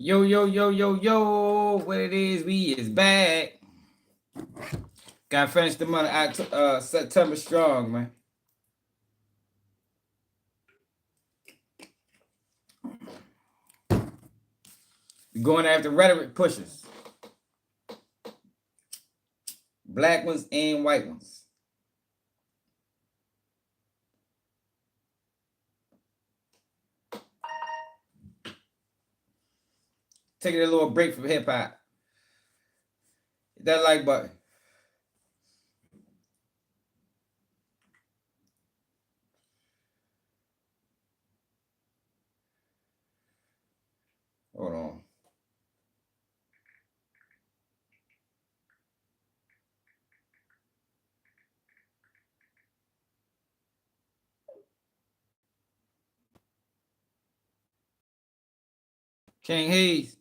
Yo, yo, yo, yo, yo, what it is, we is back. Got to finish the month September strong, man. We're going after rhetoric pushers. Black ones and white ones. Taking a little break from hip hop. Hit that like button. Hold on. King Hayes.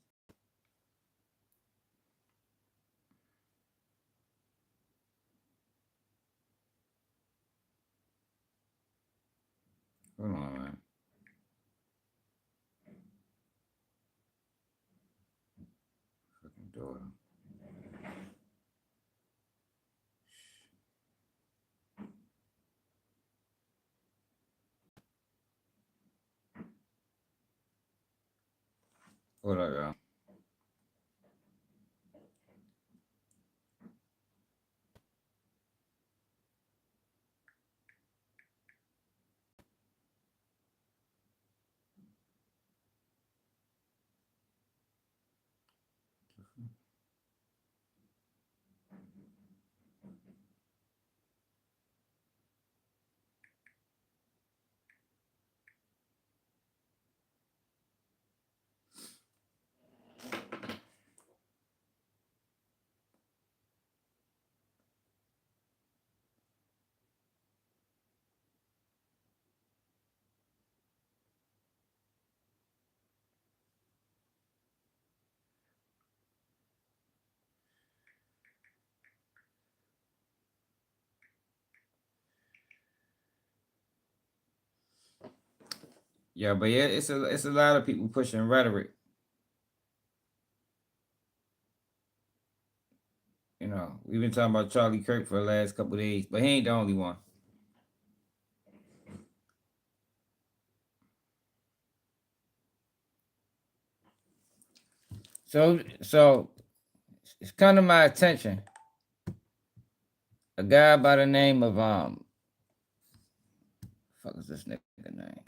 Hold on, man. Fucking daughter. Hold on, y'all. Yeah, but yeah, it's a lot of people pushing rhetoric. You know, we've been talking about Charlie Kirk for the last couple of days, but he ain't the only one. So it's come to my attention. A guy by the name of fuck is this nigga name?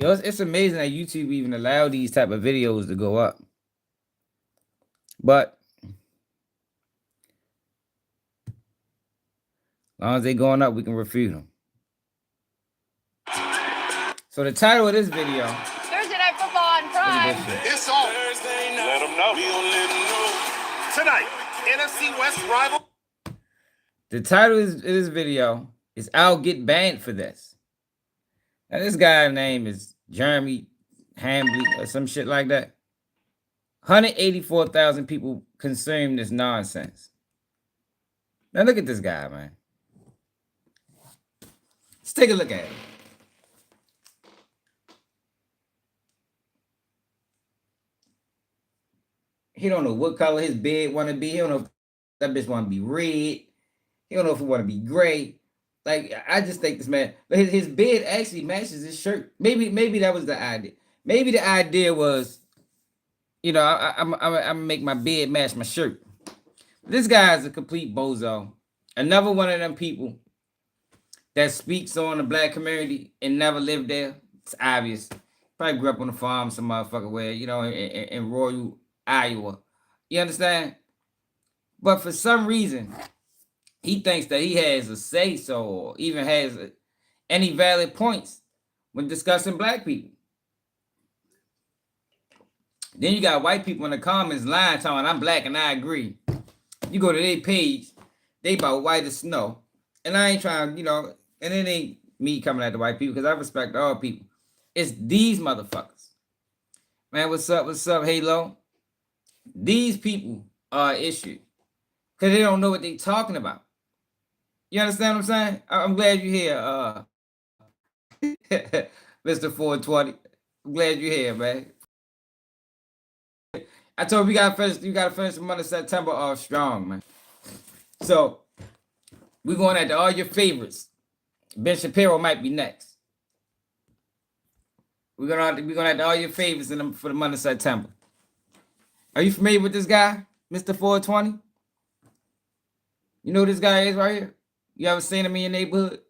Yo, it's amazing that YouTube even allow these type of videos to go up. But as long as they going up, we can refute them. So the title of this video, Thursday Night Football on Prime. It's on. Let them know. Tonight, NFC West rival. The title of this video is "I'll Get Banned for This." Now this guy's name is Jeremy Hambly or some shit like that. 184,000 people consume this nonsense. Now look at this guy, man. Let's take a look at it. He don't know what color his bed want to be. He don't know if that bitch want to be red. He don't know if it want to be gray. Like, I just think this man, his bed actually matches his shirt. Maybe that was the idea. Maybe the idea was, you know, I'm gonna make my bed match my shirt. This guy is a complete bozo. Another one of them people that speaks on the black community and never lived there. It's obvious. Probably grew up on a farm, some motherfucker where, you know, in rural Iowa. You understand? But for some reason, he thinks that he has a say-so or even has any valid points when discussing black people. Then you got white people in the comments lying, talking, I'm black and I agree. You go to their page, they about white as snow. And I ain't trying, you know, and it ain't me coming at the white people because I respect all people. It's these motherfuckers. Man, what's up, Halo? These people are an issue because they don't know what they talking about. You understand what I'm saying? I'm glad you're here, Mr. 420. I'm glad you're here, man. I told you you gotta finish the month of September off strong, man. So we're going after all your favorites. Ben Shapiro might be next. We're gonna after all your favorites for the month of September. Are you familiar with this guy, Mr. 420? You know who this guy is right here? You ever seen him in your neighborhood?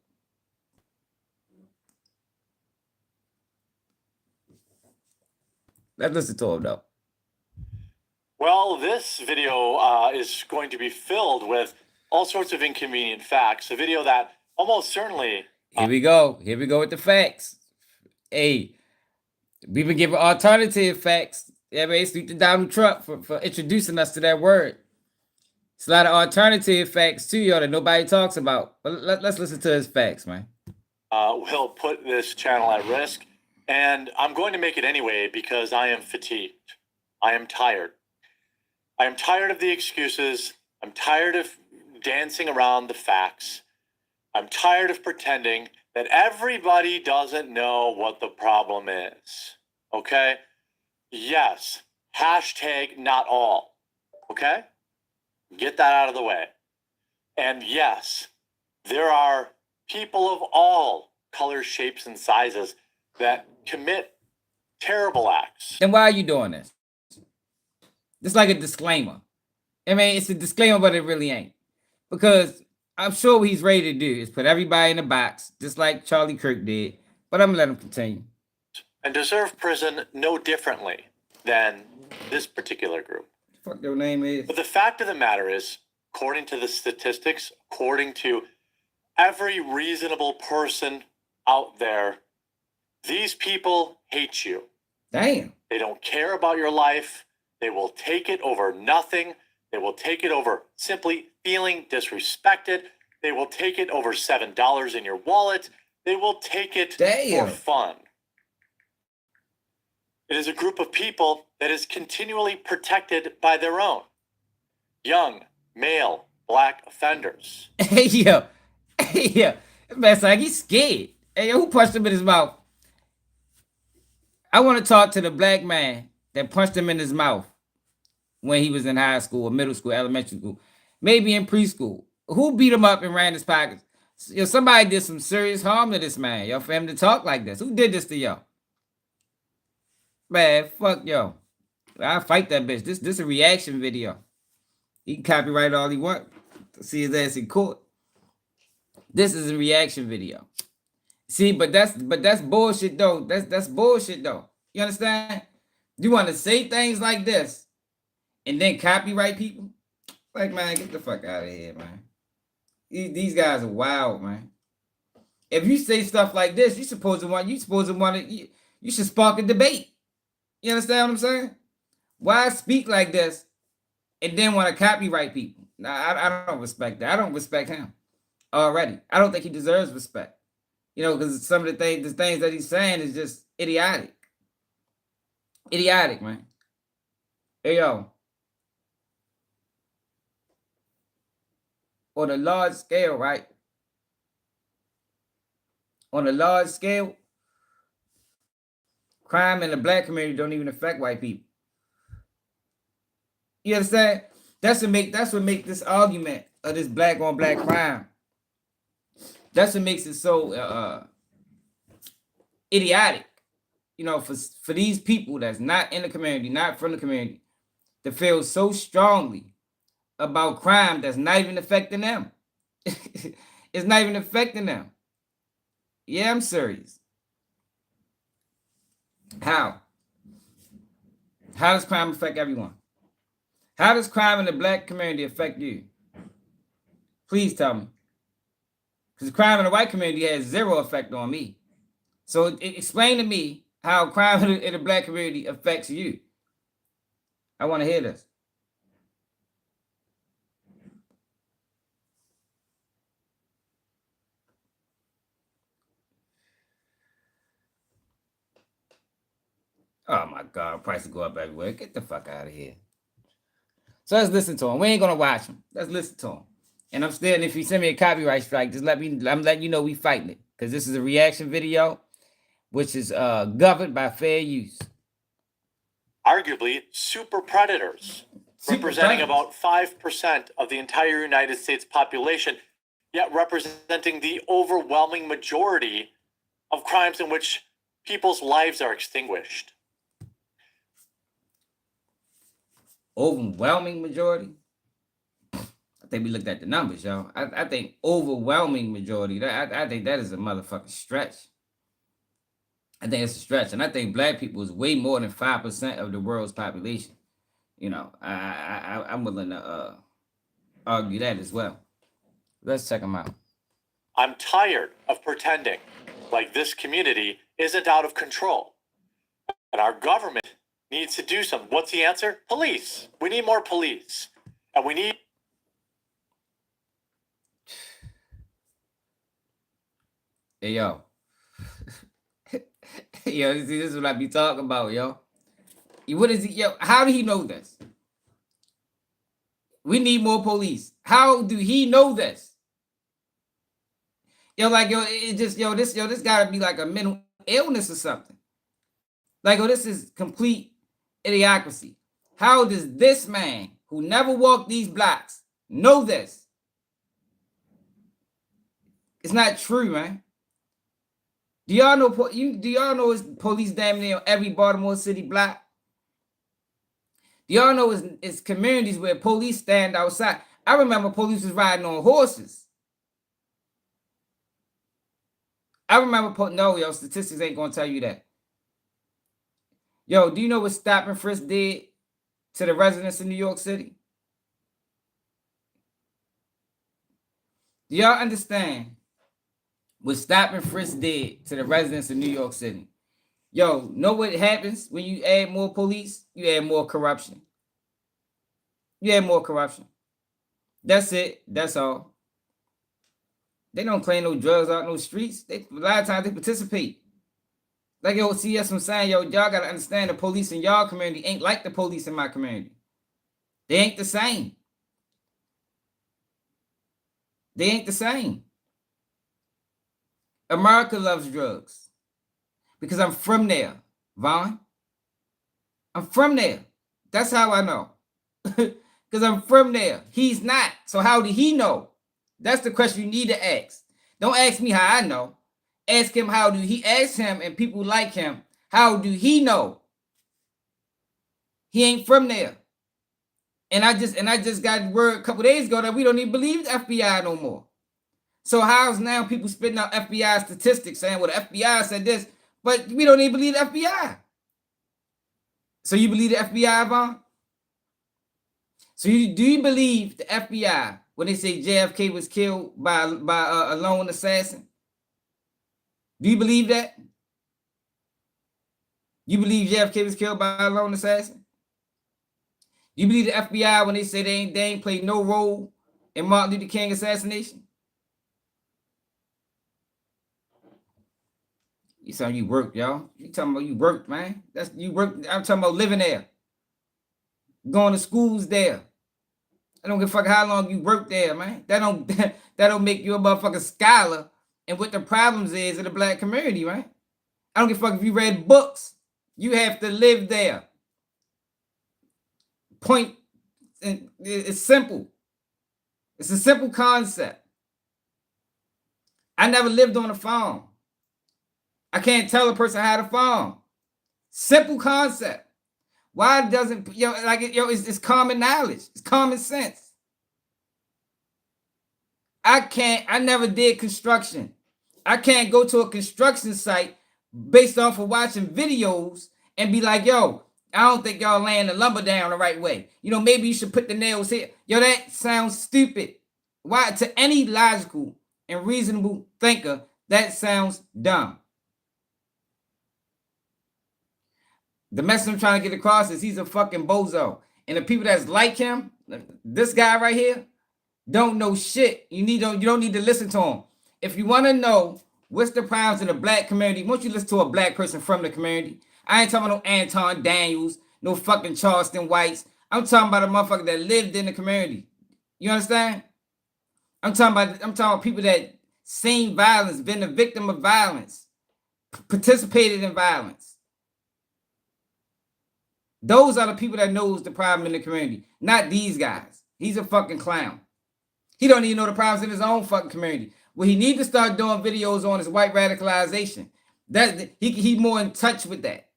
Let's listen to him though. Well, this video is going to be filled with all sorts of inconvenient facts. A video that almost certainly... Here we go. Here we go with the facts. Hey, we've been giving alternative facts. Yeah, basically to Donald Trump for introducing us to that word. It's a lot of alternative facts too, y'all, that nobody talks about. But let's listen to his facts, man. Will put this channel at risk. And I'm going to make it anyway because I am fatigued. I am tired. I am tired of the excuses. I'm tired of dancing around the facts. I'm tired of pretending that everybody doesn't know what the problem is. Okay? Yes. Hashtag not all. Okay? Get that out of the way. And yes, there are people of all colors, shapes, and sizes that commit terrible acts. Then why are you doing this? It's like a disclaimer. I mean, it's a disclaimer, but it really ain't. Because I'm sure what he's ready to do is put everybody in a box, just like Charlie Kirk did. But I'm going to let him continue. And deserve prison no differently than this particular group. Fuck their name is. But the fact of the matter is, according to the statistics, according to every reasonable person out there, these people hate you. Damn. They don't care about your life. They will take it over nothing. They will take it over simply feeling disrespected. They will take it over $7 in your wallet. They will take it for fun. It is a group of people that is continually protected by their own. Young, male, black offenders. Hey, yo. Hey, yo. Man's like, he's scared. Hey, yo, who punched him in his mouth? I want to talk to the black man that punched him in his mouth when he was in high school or middle school, elementary school, maybe in preschool. Who beat him up and ran his pockets? Yo, somebody did some serious harm to this man, yo, for him to talk like this. Who did this to y'all? Man, fuck yo. I'll fight that bitch. This a reaction video. He can copyright all he want. See his ass in court. This is a reaction video. See, but that's bullshit though. That's bullshit though. You understand? You want to say things like this and then copyright people? Like, man, get the fuck out of here, man. These guys are wild, man. If you say stuff like this, you should spark a debate. You understand what I'm saying? Why speak like this and then want to copyright people? Nah, I don't respect that. I don't respect him already. I don't think he deserves respect. You know, because some of the things that he's saying is just idiotic. Idiotic, man. Hey, yo. On a large scale, right? On a large scale, crime in the black community don't even affect white people. You understand? That's what make this argument of this black on black crime. That's what makes it so idiotic. You know, for these people that's not in the community, not from the community, to feel so strongly about crime that's not even affecting them. It's not even affecting them. Yeah, I'm serious. How? How does crime affect everyone? How does crime in the black community affect you? Please tell me. Because crime in the white community has zero effect on me. So explain to me how crime in the black community affects you. I want to hear this. Oh my God, prices go up everywhere. Get the fuck out of here. So let's listen to him. We ain't gonna watch him. Let's listen to him. And I'm still, if you send me a copyright strike, I'm letting you know we fighting it. Because this is a reaction video, which is governed by fair use. arguably super predators, representing about 5% of the entire United States population, yet representing the overwhelming majority of crimes in which people's lives are extinguished. Overwhelming majority? I think we looked at the numbers, y'all. I think overwhelming majority. I think that is a motherfucking stretch. I think it's a stretch. And I think black people is way more than 5% of the world's population. You know, I'm willing to argue that as well. Let's check them out. I'm tired of pretending like this community isn't out of control. And our government needs to do something. What's the answer? Police. We need more police. And we need... Hey, yo. Yo, this is what I be talking about, yo. What is he, yo? How do he know this? We need more police. How do he know this? Yo, like, yo, it just, this gotta be like a mental illness or something. Like, this is complete idiocracy. How does this man who never walked these blocks know this? It's not true, man. Do y'all know it's police damn near every Baltimore City block? Do y'all know it's communities where police stand outside? I remember police was riding on horses. I remember, no, yo, statistics ain't gonna tell you that. Yo, do you know what stop and frisk did to the residents of New York City? Do y'all understand what stop and frisk did to the residents of New York City? Yo, know what happens when you add more police? You add more corruption. You add more corruption. That's it. That's all. They don't claim no drugs out no streets. A lot of times they participate. Like, yo, see, that's what I'm saying. Yo, y'all got to understand the police in y'all community ain't like the police in my community. They ain't the same. They ain't the same. America loves drugs because I'm from there, Vaughn. I'm from there. That's how I know. Because I'm from there. He's not. So how did he know? That's the question you need to ask. Don't ask me how I know. Ask him how do he ask him and people like him. How do he know? He ain't from there. And I just got word a couple days ago that we don't even believe the FBI no more. So how's now people spitting out FBI statistics saying, well, the FBI said this, but we don't even believe the FBI. So you believe the FBI, Vaughn? So do you believe the FBI when they say JFK was killed by a lone assassin? Do you believe that? You believe JFK was killed by a lone assassin? You believe the FBI when they say they ain't played no role in Martin Luther King assassination? You saying you worked, y'all. You talking about you worked, man. That's you worked. I'm talking about living there. Going to schools there. I don't give a fuck how long you worked there, man. That don't make you a motherfucking scholar and what the problems is in the black community, right? I don't give a fuck if you read books. You have to live there. Point, it's simple. It's a simple concept. I never lived on a farm. I can't tell a person how to farm. Simple concept. Why doesn't, it's common knowledge. It's common sense. I never did construction. I can't go to a construction site based off of watching videos and be like, yo, I don't think y'all laying the lumber down the right way. Maybe you should put the nails here. Yo, that sounds stupid. Why? To any logical and reasonable thinker, that sounds dumb. The message I'm trying to get across is he's a fucking bozo. And the people that's like him, this guy right here, don't know shit. You don't need to listen to him. If you want to know what's the problems in the black community, won't you listen to a black person from the community? I ain't talking about no Anton Daniels, no fucking Charleston Whites. I'm talking about a motherfucker that lived in the community. You understand? I'm talking about people that seen violence, been a victim of violence, participated in violence. Those are the people that knows the problem in the community, not these guys. He's a fucking clown. He don't even know the problems in his own fucking community. What he need to start doing videos on is white radicalization. That he more in touch with that.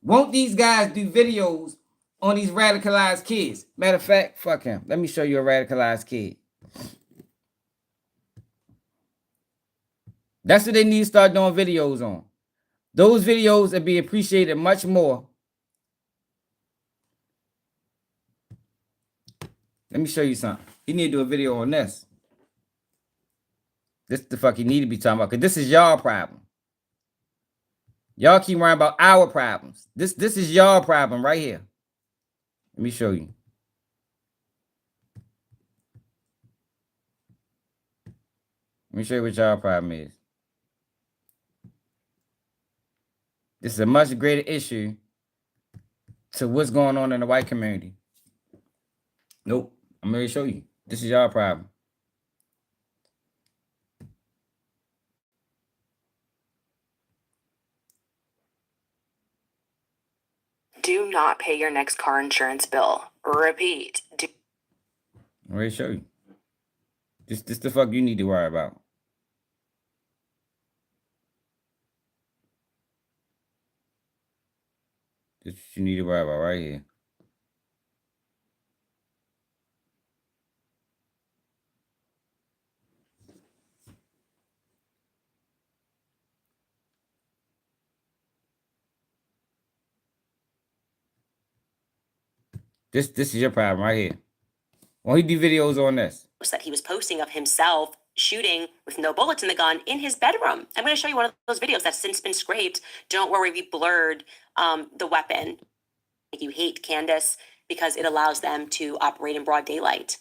Won't these guys do videos on these radicalized kids? Matter of fact, fuck him. Let me show you a radicalized kid. That's what they need to start doing videos on. Those videos would be appreciated much more. Let me show you something. He need to do a video on this. This the fuck he need to be talking about, because this is y'all problem. Y'all keep worrying about our problems. This is y'all problem right here. Let me show you. Let me show you what y'all problem is. This is a much greater issue to what's going on in the white community. Nope. I'm going to show you. This is y'all problem. Do not pay your next car insurance bill. Repeat. I'm ready to show you. This the fuck you need to worry about. This what you need to worry about right here. This is your problem right here. Why he do videos on this? That he was posting of himself shooting with no bullets in the gun in his bedroom. I'm going to show you one of those videos that's since been scraped. Don't worry, we blurred the weapon. You hate Candace because it allows them to operate in broad daylight.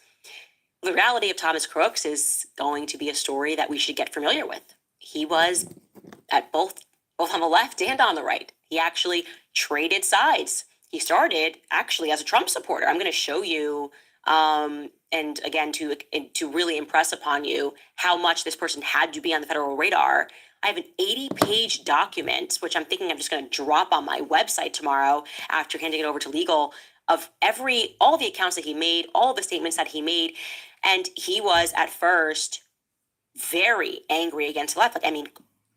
The reality of Thomas Crooks is going to be a story that we should get familiar with. He was at both on the left and on the right. He actually traded sides. He started actually as a Trump supporter. I'm going to show you, and again, to really impress upon you how much this person had to be on the federal radar. I have an 80-page document, which I'm thinking I'm just going to drop on my website tomorrow after handing it over to legal, of all the accounts that he made, all the statements that he made. And he was at first very angry against the left.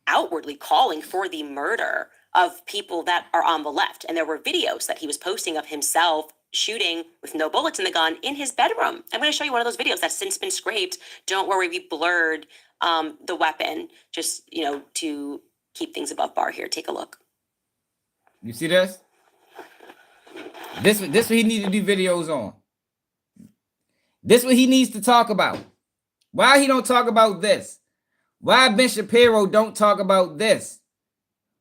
Outwardly calling for the murder of people that are on the left. And there were videos that he was posting of himself shooting with no bullets in the gun in his bedroom. I'm going to show you one of those videos that's since been scraped. Don't worry, we blurred the weapon, just, to keep things above bar here. Take a look. You see this? This what he needs to do videos on. This what he needs to talk about. Why he don't talk about this? Why Ben Shapiro don't talk about this?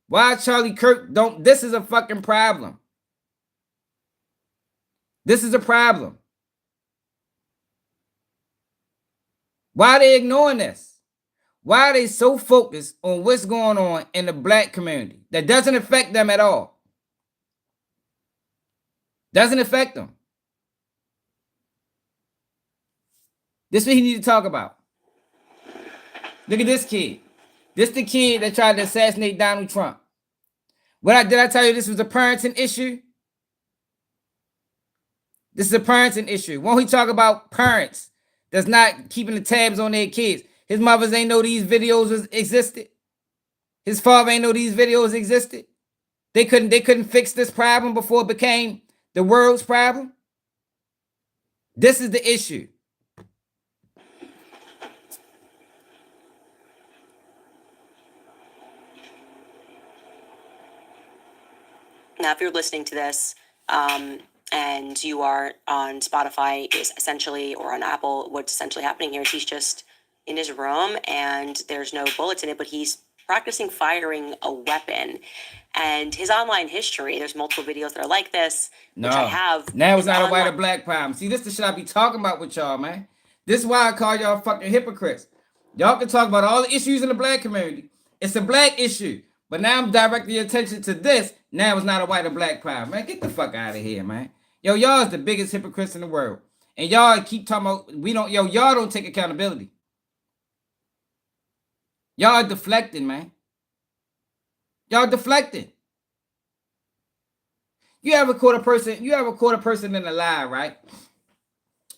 Why Charlie Kirk don't? This is a fucking problem. This is a problem. Why are they ignoring this? Why are they so focused on what's going on in the black community that doesn't affect them at all? Doesn't affect them. This is what he needs to talk about. Look at this kid. This the kid that tried to assassinate Donald Trump. Did I tell you this was a parenting issue? This is a parenting issue. Won't he talk about parents that's not keeping the tabs on their kids? His mothers ain't know these videos existed. His father ain't know these videos existed. They couldn't fix this problem before it became the world's problem. This is the issue. Now, if you're listening to this and you are on Spotify, is essentially, or on Apple, what's essentially happening here is he's just in his room and there's no bullets in it, but he's practicing firing a weapon. And his online history, there's multiple videos that are like this, which I have. Now it's not a white or black problem. See, this is the shit I be talking about with y'all, man. This is why I call y'all fucking hypocrites. Y'all can talk about all the issues in the black community. It's a black issue. But now I'm directing your attention to this. Now it's not a white or black problem, man. Get the fuck out of here, man. Yo, y'all is the biggest hypocrites in the world. And y'all keep talking about, y'all don't take accountability. Y'all are deflecting, man. Y'all deflecting. You ever caught a person? You ever caught a person in a lie, right?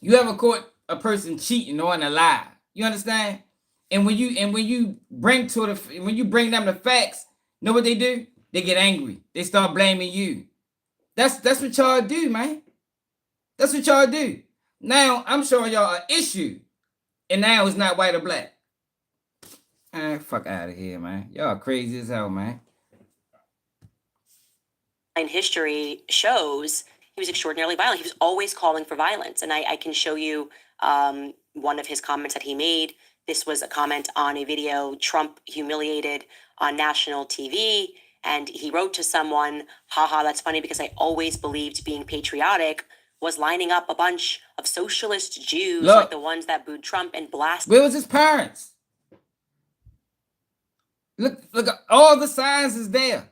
You ever caught a person cheating or in a lie? You understand? And when you bring them the facts, know what they do? They get angry. They start blaming you. That's what y'all do, man. That's what y'all do. Now I'm showing y'all an issue, and now it's not white or black. Fuck out of here, man. Y'all crazy as hell, man. In history shows he was extraordinarily violent. He was always calling for violence. And I can show you one of his comments that he made. This was a comment on a video, Trump humiliated on national TV. And he wrote to someone, haha, that's funny because I always believed being patriotic was lining up a bunch of socialist Jews like the ones that booed Trump and blasted. Where was his parents? Look, all the signs is there.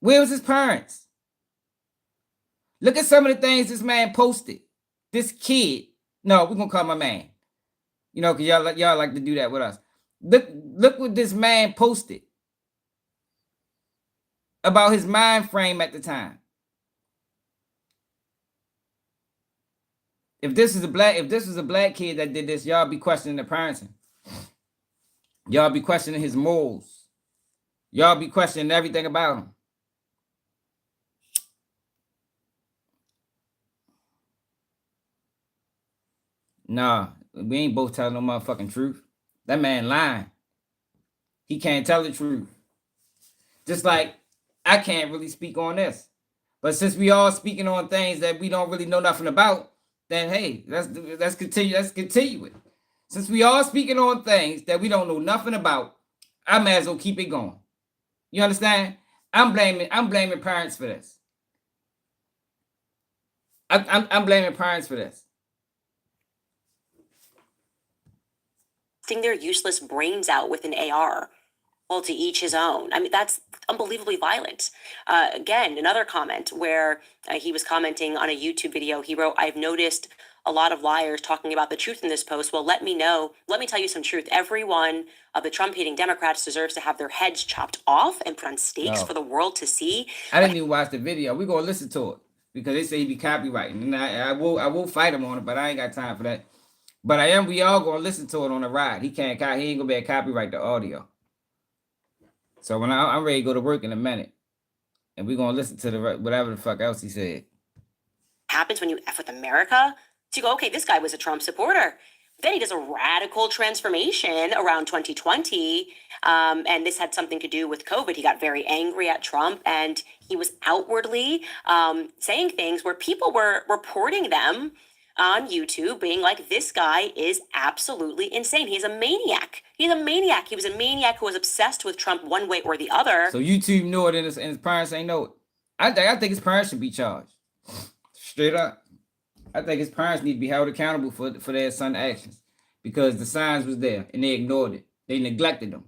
Where was his parents? Look at some of the things this man posted. This kid. No, we're gonna call my man. You know, because y'all like to do that with us. Look what this man posted about his mind frame at the time. If this was a black kid that did this, y'all be questioning the parenting. Y'all be questioning his morals. Y'all be questioning everything about him. Nah, we ain't both telling no motherfucking truth. That man lying. He can't tell the truth. Just like I can't really speak on this. But since we all speaking on things that we don't really know nothing about, then hey, let's continue it. Since we all speaking on things that we don't know nothing about, I might as well keep it going. You understand? I'm blaming parents for this. I'm blaming parents for this. Their useless brains out with an AR. Well, to each his own. I mean, that's unbelievably violent. Again, another comment where he was commenting on a YouTube video. He wrote, I've noticed a lot of liars talking about the truth in this post. Well, let me tell you some truth. Every one of the Trump-hating Democrats deserves to have their heads chopped off and put on stakes for the world to see. I didn't even watch the video. We're going to listen to it because they say he be copywriting. And I will fight him on it, but I ain't got time for that. But we all going to listen to it on the ride. He ain't going to be able to copyright the audio. So when I'm ready to go to work in a minute, and we're going to listen to whatever the fuck else he said. Happens when you F with America. So you go, okay, this guy was a Trump supporter. Then he does a radical transformation around 2020. And this had something to do with COVID. He got very angry at Trump, and he was outwardly saying things where people were reporting them on YouTube being like, this guy is absolutely insane. He's a maniac. He's a maniac. He was a maniac who was obsessed with Trump one way or the other. So YouTube knew it and his parents ain't know it. I think his parents should be charged. Straight up. I think his parents need to be held accountable for their son's actions because the signs was there and they ignored it. They neglected them.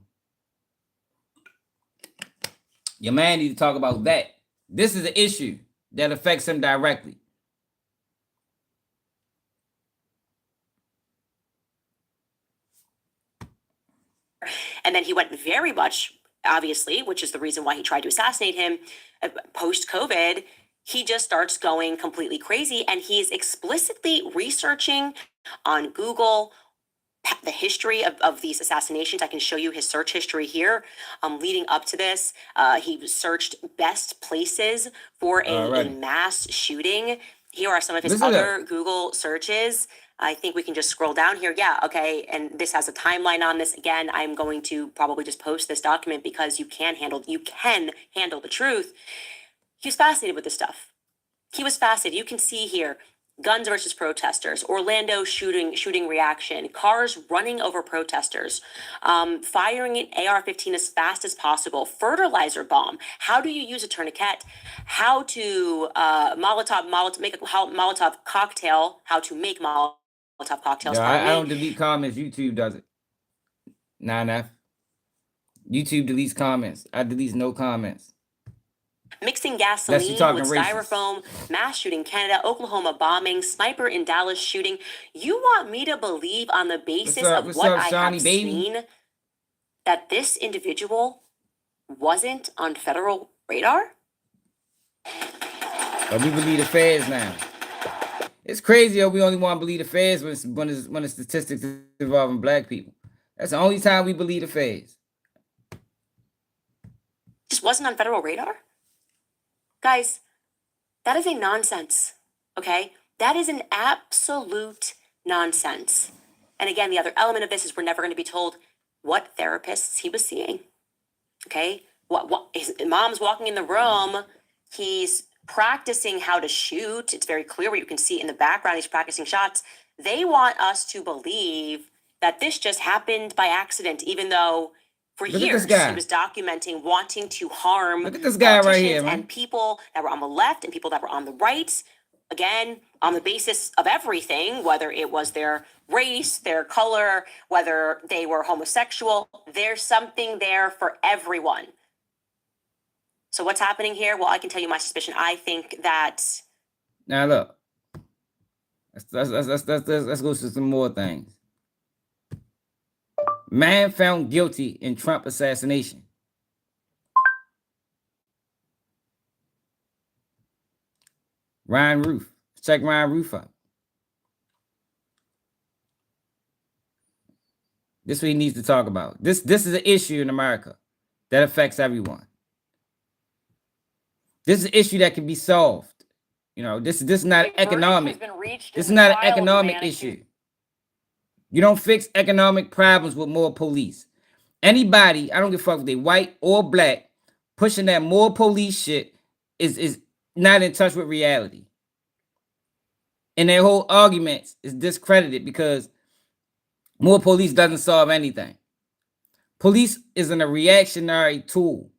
Your man need to talk about that. This is an issue that affects him directly. And then he went very much, obviously, which is the reason why he tried to assassinate him, post-COVID, he just starts going completely crazy. And he's explicitly researching on Google the history of these assassinations. I can show you his search history here. Leading up to this, he searched best places for a mass shooting. Here are some of his other Google searches. I think we can just scroll down here. Yeah, okay. And this has a timeline on this. Again, I'm going to probably just post this document because you can handle the truth. He was fascinated with this stuff. He was fascinated. You can see here, guns versus protesters, Orlando shooting reaction, cars running over protesters, firing an AR-15 as fast as possible, fertilizer bomb, how do you use a tourniquet, how to make a Molotov cocktail, how to make Molotov cocktails. No, I don't delete comments. YouTube does it. Nah. YouTube deletes comments. I delete no comments. Mixing gasoline with styrofoam, mass shooting Canada, Oklahoma bombing, sniper in Dallas shooting. You want me to believe on the basis of what I have seen that this individual wasn't on federal radar? But we believe the feds now. It's crazy how we only want to believe the feds when the statistics involving black people. That's the only time we believe the feds. Just wasn't on federal radar? Guys, that is a nonsense, okay? That is an absolute nonsense. And again, the other element of this is we're never going to be told what therapists he was seeing, okay? What his mom's walking in the room. He's practicing how to shoot. It's very clear what you can see in the background. He's practicing shots. They want us to believe that this just happened by accident, even though for years he was documenting wanting to harm Look at this guy right here, man. and people that were on the left and people that were on the right. Again, on the basis of everything, whether it was their race, their color, whether they were homosexual, there's something there for everyone. So what's happening here? Well, I can tell you my suspicion. I think that... Now look, let's go to some more things. Man found guilty in Trump assassination. Ryan Routh. Check Ryan Routh out. This is what he needs to talk about. This is an issue in America that affects everyone. This is an issue that can be solved. You know, this is not economic. This is not an economic issue. You don't fix economic problems with more police. Anybody, I don't give a fuck if they white or black, pushing that more police shit is not in touch with reality. And their whole arguments is discredited because more police doesn't solve anything. Police isn't a reactionary tool.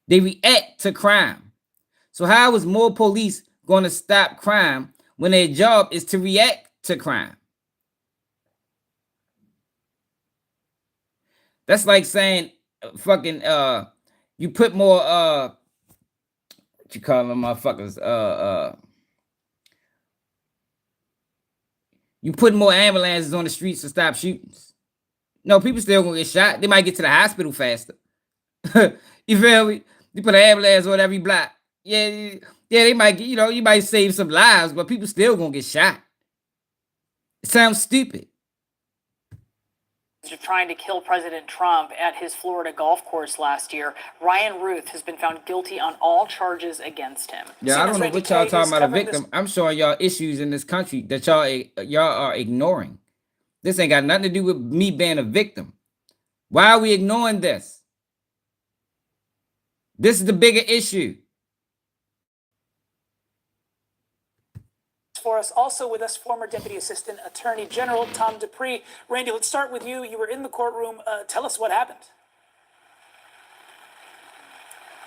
They react to crime. So how is more police going to stop crime when their job is to react to crime? That's like saying fucking you put more what you call them motherfuckers you put more ambulances on the streets to stop shootings. No, people still gonna get shot. They might get to the hospital faster. You feel me? You put an ambulance on every block. Yeah, they might get, you might save some lives, but people still gonna get shot. It sounds stupid. Trying to kill President Trump at his Florida golf course last year. Ryan Routh has been found guilty on all charges against him. Yeah, I don't know what y'all talking about a victim. I'm showing y'all issues in this country that y'all are ignoring. This ain't got nothing to do with me being a victim. Why are we ignoring this? This is the bigger issue. For us, also with us, former Deputy Assistant Attorney General Tom Dupree. Randy, let's start with you. You were in the courtroom. Tell us what happened.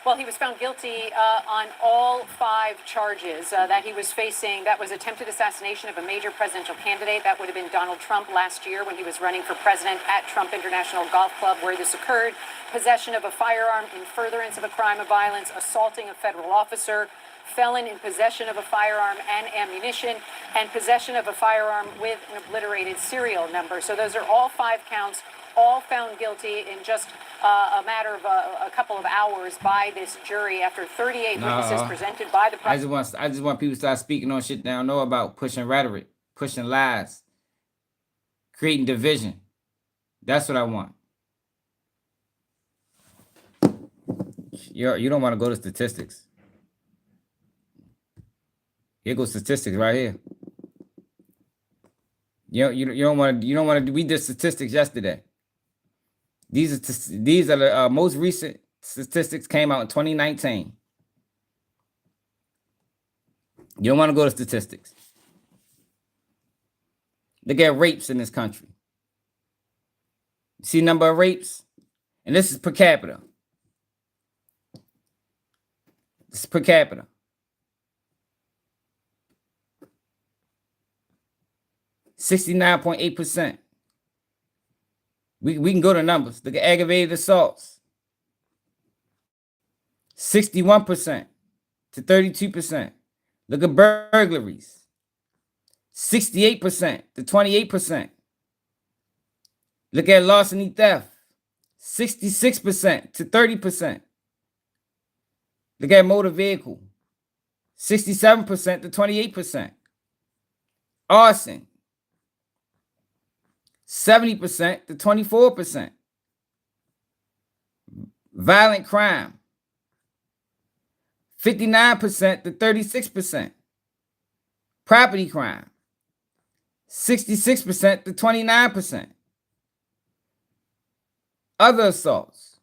Well, he was found guilty on all 5 charges that he was facing. That was attempted assassination of a major presidential candidate. That would have been Donald Trump last year when he was running for president at Trump International Golf Club, where this occurred. Possession of a firearm in furtherance of a crime of violence, assaulting a federal officer, felon in possession of a firearm and ammunition, and possession of a firearm with an obliterated serial number. So those are all 5 counts, all found guilty in just a matter of a couple of hours by this jury after 38 witnesses presented by the prosecution. I just want people to start speaking on shit they don't know about, pushing rhetoric, pushing lies, creating division. That's what I want. You don't want to go to statistics. Here goes statistics right here. You don't want to. We did statistics yesterday. These are the most recent statistics, came out in 2019. You don't want to go to statistics. Look at rapes in this country. See number of rapes, and this is per capita. This is per capita. 69.8%. We can go to numbers. Look at aggravated assaults. 61% to 32%. Look at burglaries. 68% to 28%. Look at larceny theft. 66% to 30%. Look at motor vehicle. 67% to 28%. Arson. 70% to 24%. Violent crime. 59% to 36%. Property crime. 66% to 29%. Other assaults.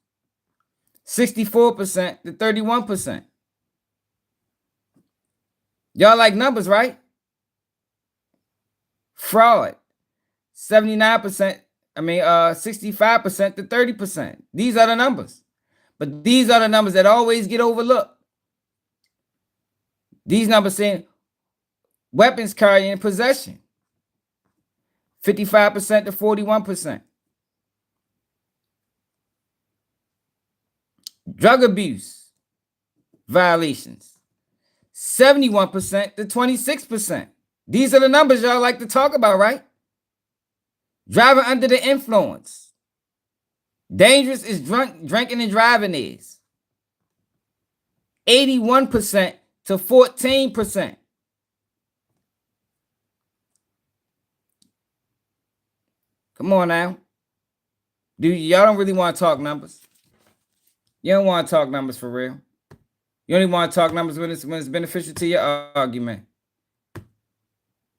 64% to 31%. Y'all like numbers, right? Fraud. 65% to 30%. These are the numbers. But these are the numbers that always get overlooked. These numbers saying weapons carrying in possession. 55% to 41%. Drug abuse violations. 71% to 26%. These are the numbers y'all like to talk about, right? Driving under the influence. Dangerous is drinking and driving is. 81% to 14%. Come on now. Y'all don't really want to talk numbers. You don't want to talk numbers for real. You only want to talk numbers when it's beneficial to your argument.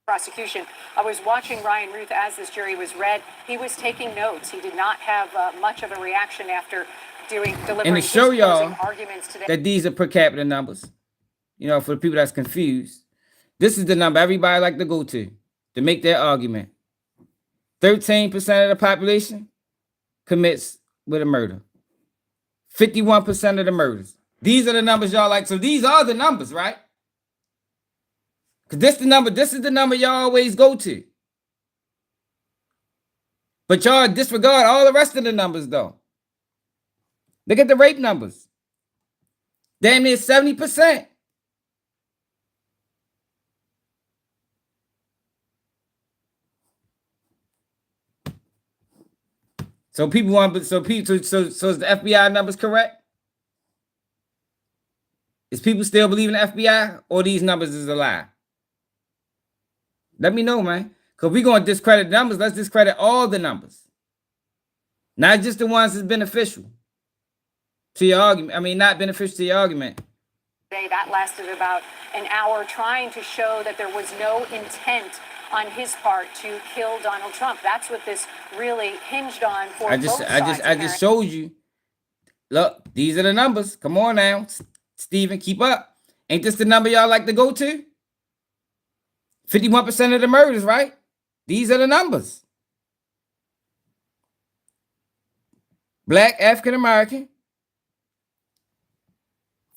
Prosecution. I was watching Ryan Routh as this jury was read. He was taking notes. He did not have much of a reaction after delivering and to show y'all arguments today. That these are per capita numbers, you know, for the people that's confused, this is the number everybody like to go to make their argument. 13% of the population commits with a murder. 51% of the murders. These are the numbers y'all like. So these are the numbers, right? Because this is the number y'all always go to. But y'all disregard all the rest of the numbers, though. Look at the rape numbers. Damn near 70%. So people want, so is the FBI numbers correct? Is people still believing the FBI, or these numbers is a lie? Let me know, man. Because we're going to discredit numbers. Let's discredit all the numbers. Not just the ones that's beneficial to your argument. I mean, not beneficial to your argument. That lasted about an hour, trying to show that there was no intent on his part to kill Donald Trump. That's what this really hinged on for both sides. I just showed you. Look, these are the numbers. Come on now, Stephen, keep up. Ain't this the number y'all like to go to? 51% of the murders, right? These are the numbers. Black, African American,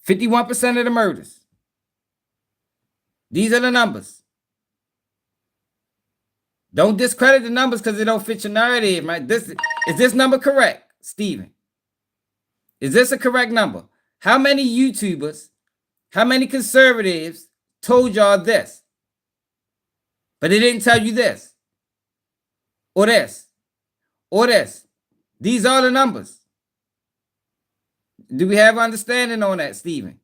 51% of the murders. These are the numbers. Don't discredit the numbers because they don't fit your narrative, right? Is this number correct, Stephen? Is this a correct number? How many YouTubers, how many conservatives told y'all this? But they didn't tell you this, or this, or this. These are the numbers. Do we have understanding on that, Stephen?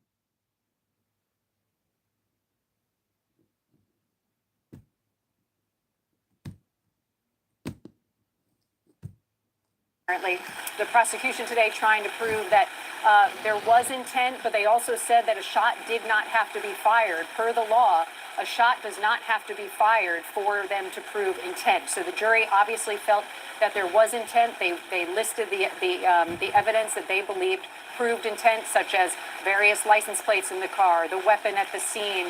Apparently, the prosecution today trying to prove that there was intent, but they also said that a shot did not have to be fired. Per the law, a shot does not have to be fired for them to prove intent. So the jury obviously felt that there was intent. They listed the evidence that they believed proved intent, such as various license plates in the car, the weapon at the scene,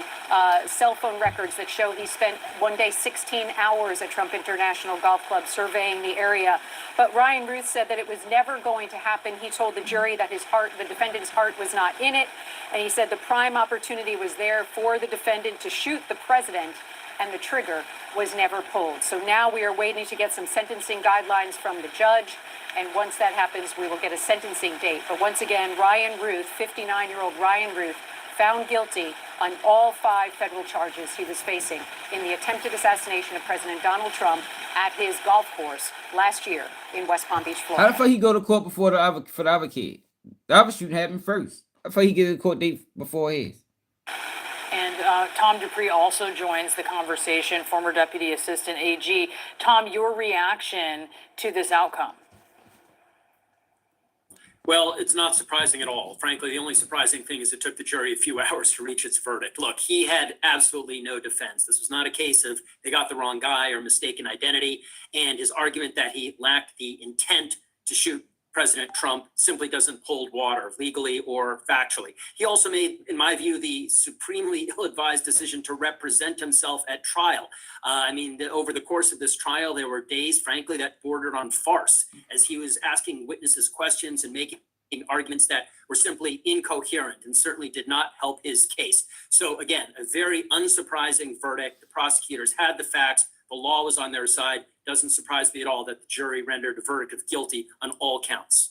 cell phone records that show he spent one day 16 hours at Trump International Golf Club surveying the area. But Ryan Routh said that it was never going to happen. He told the jury that the defendant's heart was not in it. And he said the prime opportunity was there for the defendant to shoot the president, and the trigger was never pulled. So now we are waiting to get some sentencing guidelines from the judge. And once that happens, we will get a sentencing date. But once again, Ryan Routh, 59-year-old Ryan Routh, found guilty on all 5 federal charges he was facing in the attempted assassination of President Donald Trump at his golf course last year in West Palm Beach, Florida. How the fuck he go to court before for the other kid? The other shooting happened first. I thought he get a court date before his. And Tom Dupree also joins the conversation, former Deputy Assistant AG. Tom, your reaction to this outcome? Well, it's not surprising at all. Frankly, the only surprising thing is it took the jury a few hours to reach its verdict. Look, he had absolutely no defense. This was not a case of they got the wrong guy or mistaken identity. And his argument that he lacked the intent to shoot President Trump simply doesn't hold water legally or factually. He also made, in my view, the supremely ill-advised decision to represent himself at trial. Over the course of this trial, there were days, frankly, that bordered on farce as he was asking witnesses questions and making arguments that were simply incoherent and certainly did not help his case. So again, a very unsurprising verdict. The prosecutors had the facts. The law was on their side. Doesn't surprise me at all that the jury rendered a verdict of guilty on all counts.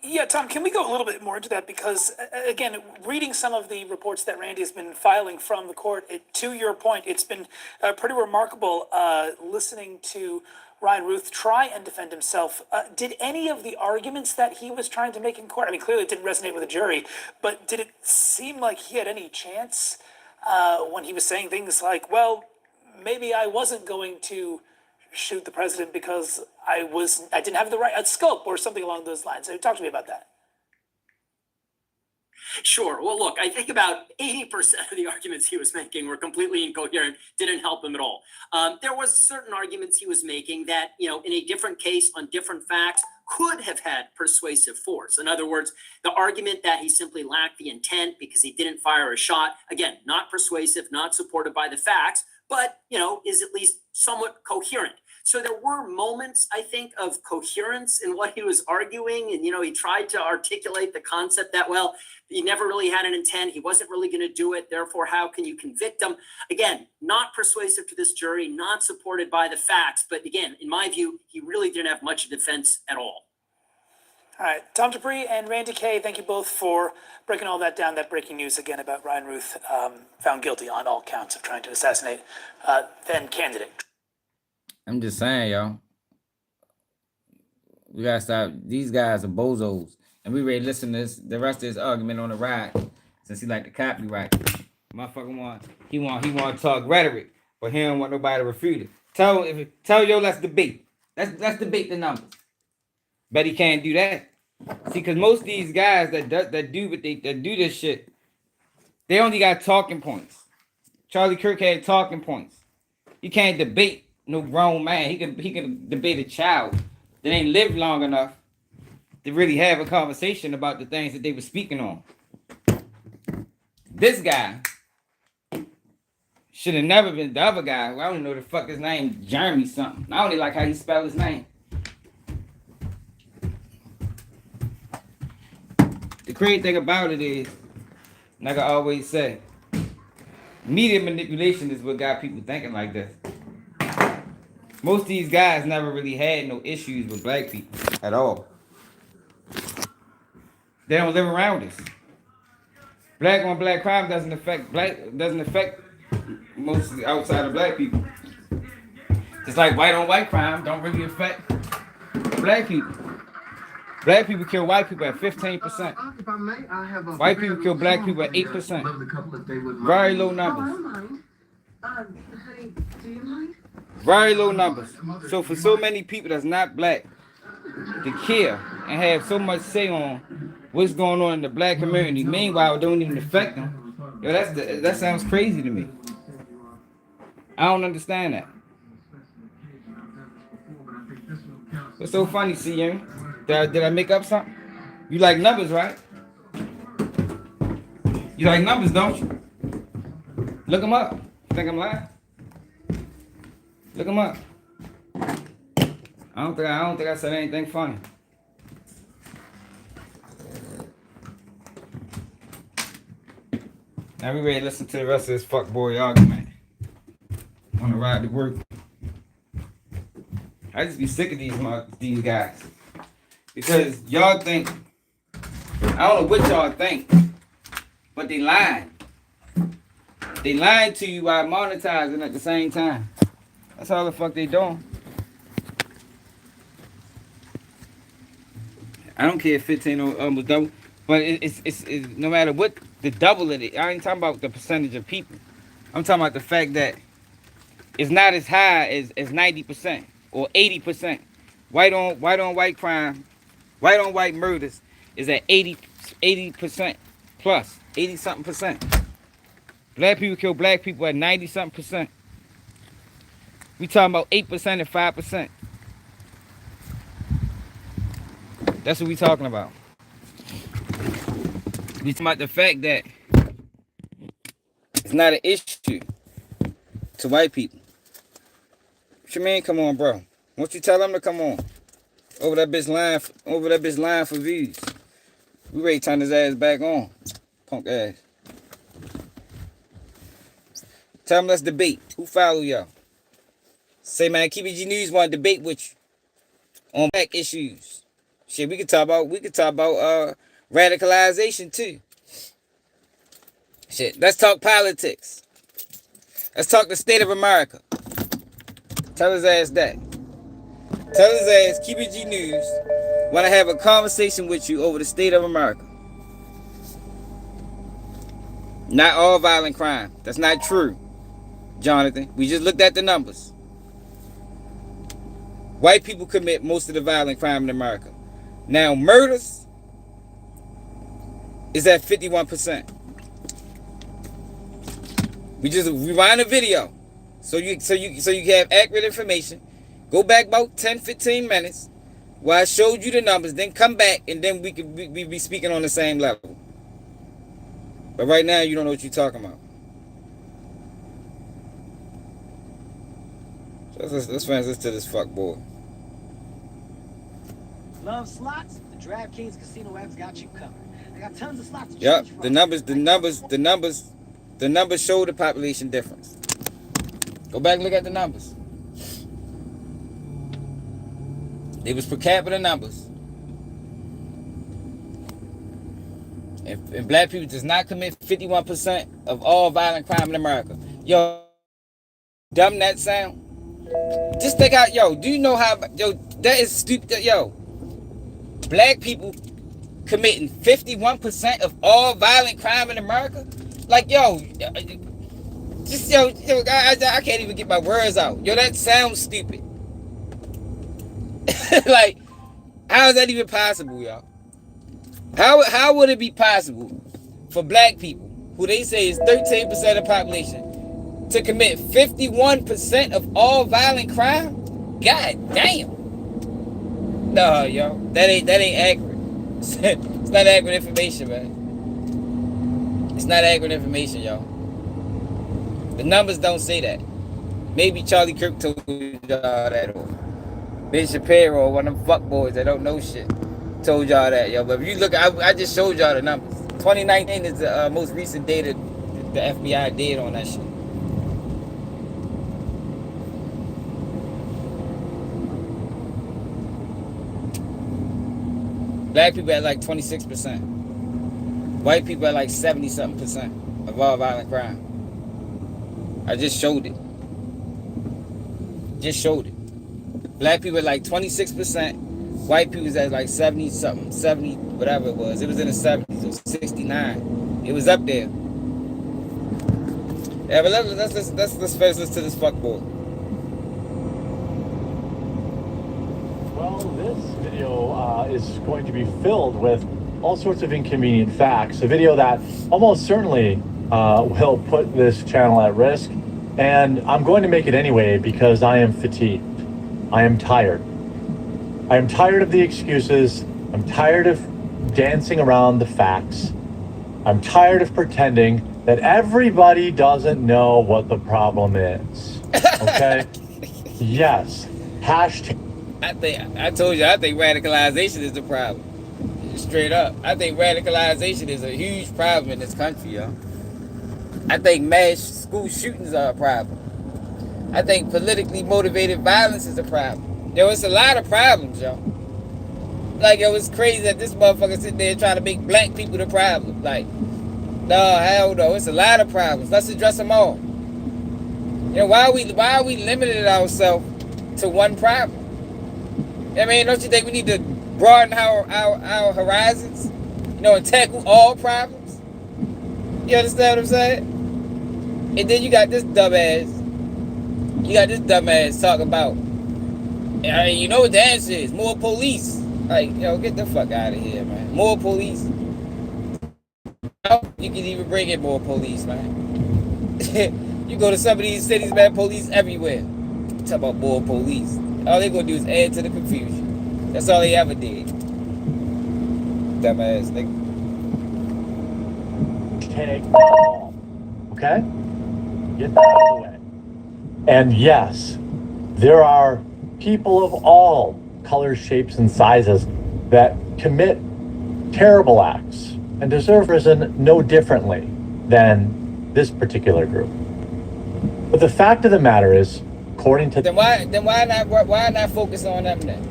Yeah, Tom, can we go a little bit more into that? Because, again, reading some of the reports that Randy has been filing from the court, to your point, it's been pretty remarkable listening to Ryan Routh try and defend himself. Did any of the arguments that he was trying to make in court, clearly it didn't resonate with the jury, but did it seem like he had any chance when he was saying things like, well, maybe I wasn't going to shoot the president because I didn't have the right scope or something along those lines? So talk to me about that. Sure. Well, look, I think about 80% of the arguments he was making were completely incoherent, didn't help him at all. There was certain arguments he was making that, in a different case on different facts could have had persuasive force. In other words, the argument that he simply lacked the intent because he didn't fire a shot, again, not persuasive, not supported by the facts, but, is at least somewhat coherent. So there were moments, I think, of coherence in what he was arguing. And, he tried to articulate the concept that, well, he never really had an intent. He wasn't really going to do it. Therefore, how can you convict him? Again, not persuasive to this jury, not supported by the facts. But again, in my view, he really didn't have much defense at all. All right, Tom Dupree and Randy Kay, thank you both for breaking all that down, that breaking news again about Ryan Routh found guilty on all counts of trying to assassinate then candidate. I'm just saying, y'all. We gotta stop. These guys are bozos. And we ready to listen to the rest of this argument on the ride. Since he like the copyright. Motherfucker he want to talk rhetoric, but he don't want nobody to refute it. Tell yo, let's debate. Let's debate the numbers. Bet he can't do that. See, because most of these guys that do this shit, they only got talking points. Charlie Kirk had talking points. You can't debate no grown man. He can debate a child that ain't lived long enough to really have a conversation about the things that they were speaking on. This guy should have never been the other guy. I don't even know the fuck his name, Jeremy something. I don't even like how he spelled his name. The crazy thing about it is, like I always say, media manipulation is what got people thinking like this. Most of these guys never really had no issues with black people at all. They don't live around us. Black on black crime doesn't affect mostly outside of black people. Just like white on white crime don't really affect black people. Black people kill white people at 15%. White people kill black people at 8%. Very low numbers. Very low numbers. So for so many people that's not black to kill and have so much say on what's going on in the black community, meanwhile it don't even affect them. Yo, that sounds crazy to me. I don't understand that. What's so funny, CM? Did I make up something? You like numbers, right? You like numbers, don't you? Look them up. You think I'm lying? Look them up. I don't think I said anything funny. Now we ready to listen to the rest of this fuckboy argument on the ride to work. I just be sick of these guys. Because y'all think, I don't know what y'all think, but they lying. They lying to you while monetizing at the same time. That's all the fuck they doing. I don't care if 15 almost double. But it's no matter what the double it is. I ain't talking about the percentage of people. I'm talking about the fact that it's not as high as 90% or 80%. White crime, white on white murders is at 80% plus, 80 something percent. Black people kill black people at 90 something percent. We talking about 8% and 5%. That's what we talking about. We talking about the fact that it's not an issue to white people. What you mean, come on, bro? Won't you tell them to come on? Over that bitch line for views. We ready to turn his ass back on. Punk ass. Tell him let's debate. Who follow y'all? Say, man, KBG News want to debate with you on black issues. Shit, we could talk about radicalization too. Shit, let's talk politics. Let's talk the state of America. Tell his ass that. Tell his ass KBG News want to have a conversation with you over the state of America. Not all violent crime. That's not true, Jonathan. We just looked at the numbers. White people commit most of the violent crime in America. Now, murders is at 51%. We just rewind the video so you can have accurate information. Go back about 10-15 minutes where I showed you the numbers, then come back and then we can be speaking on the same level. But right now you don't know what you're talking about. So let's listen to this fuck boy. Love slots? The DraftKings Casino app's got you covered. They got tons of slots. Yep, the numbers show the population difference. Go back and look at the numbers. They was per capita numbers. And black people does not commit 51% of all violent crime in America. Yo, dumb that sound. Just think out, yo, do you know how, yo, that is stupid, yo. Black people committing 51% of all violent crime in America? Like, yo, just, yo, I can't even get my words out. Yo, that sounds stupid. Like, how is that even possible, y'all? How would it be possible for black people, who they say is 13% of the population, to commit 51% of all violent crime? God damn. No, yo, that ain't accurate. It's not accurate information, man. It's not accurate information, y'all. The numbers don't say that. Maybe Charlie Kirk told y'all that, or Ben Shapiro, or one of them fuckboys that don't know shit, told y'all that, yo. But if you look, I just showed y'all the numbers. 2019 is the most recent data the FBI did on that shit. Black people at like 26%. White people at like 70-something% of all violent crime. I just showed it. Just showed it. Black people at like 26%. White people at like 70-something, 70, whatever it was. It was in the 70s or 69. It was up there. Yeah, but let's first listen to this fuckboy. Well, this video is going to be filled with all sorts of inconvenient facts. A video that almost certainly will put this channel at risk. And I'm going to make it anyway because I am fatigued. I am tired. I am tired of the excuses. I'm tired of dancing around the facts. I'm tired of pretending that everybody doesn't know what the problem is. Okay? Yes. Hashtag. I told you, I think radicalization is the problem. Straight up. I think radicalization is a huge problem in this country, yo. I think mass school shootings are a problem. I think politically motivated violence is a problem. Yo, it's a lot of problems, yo. Like, yo, it's crazy that this motherfucker sitting there trying to make black people the problem. Like, no, hell no. It's a lot of problems. Let's address them all. You know, why are we limiting ourselves to one problem? I mean, don't you think we need to broaden our horizons? and tackle all problems. You understand what I'm saying? And then you got this dumbass talking about, you know what the answer is? More police. Like, get the fuck out of here, man. More police. You can even bring in more police, man. You go to some of these cities, man, police everywhere. Talk about more police. All they gonna do is add to the confusion. That's all they ever did. Dumbass nigga. Okay? Get that out of the way. And yes, there are people of all colors, shapes, and sizes that commit terrible acts and deserve prison no differently than this particular group. But the fact of the matter is, according to then why not focus on them then?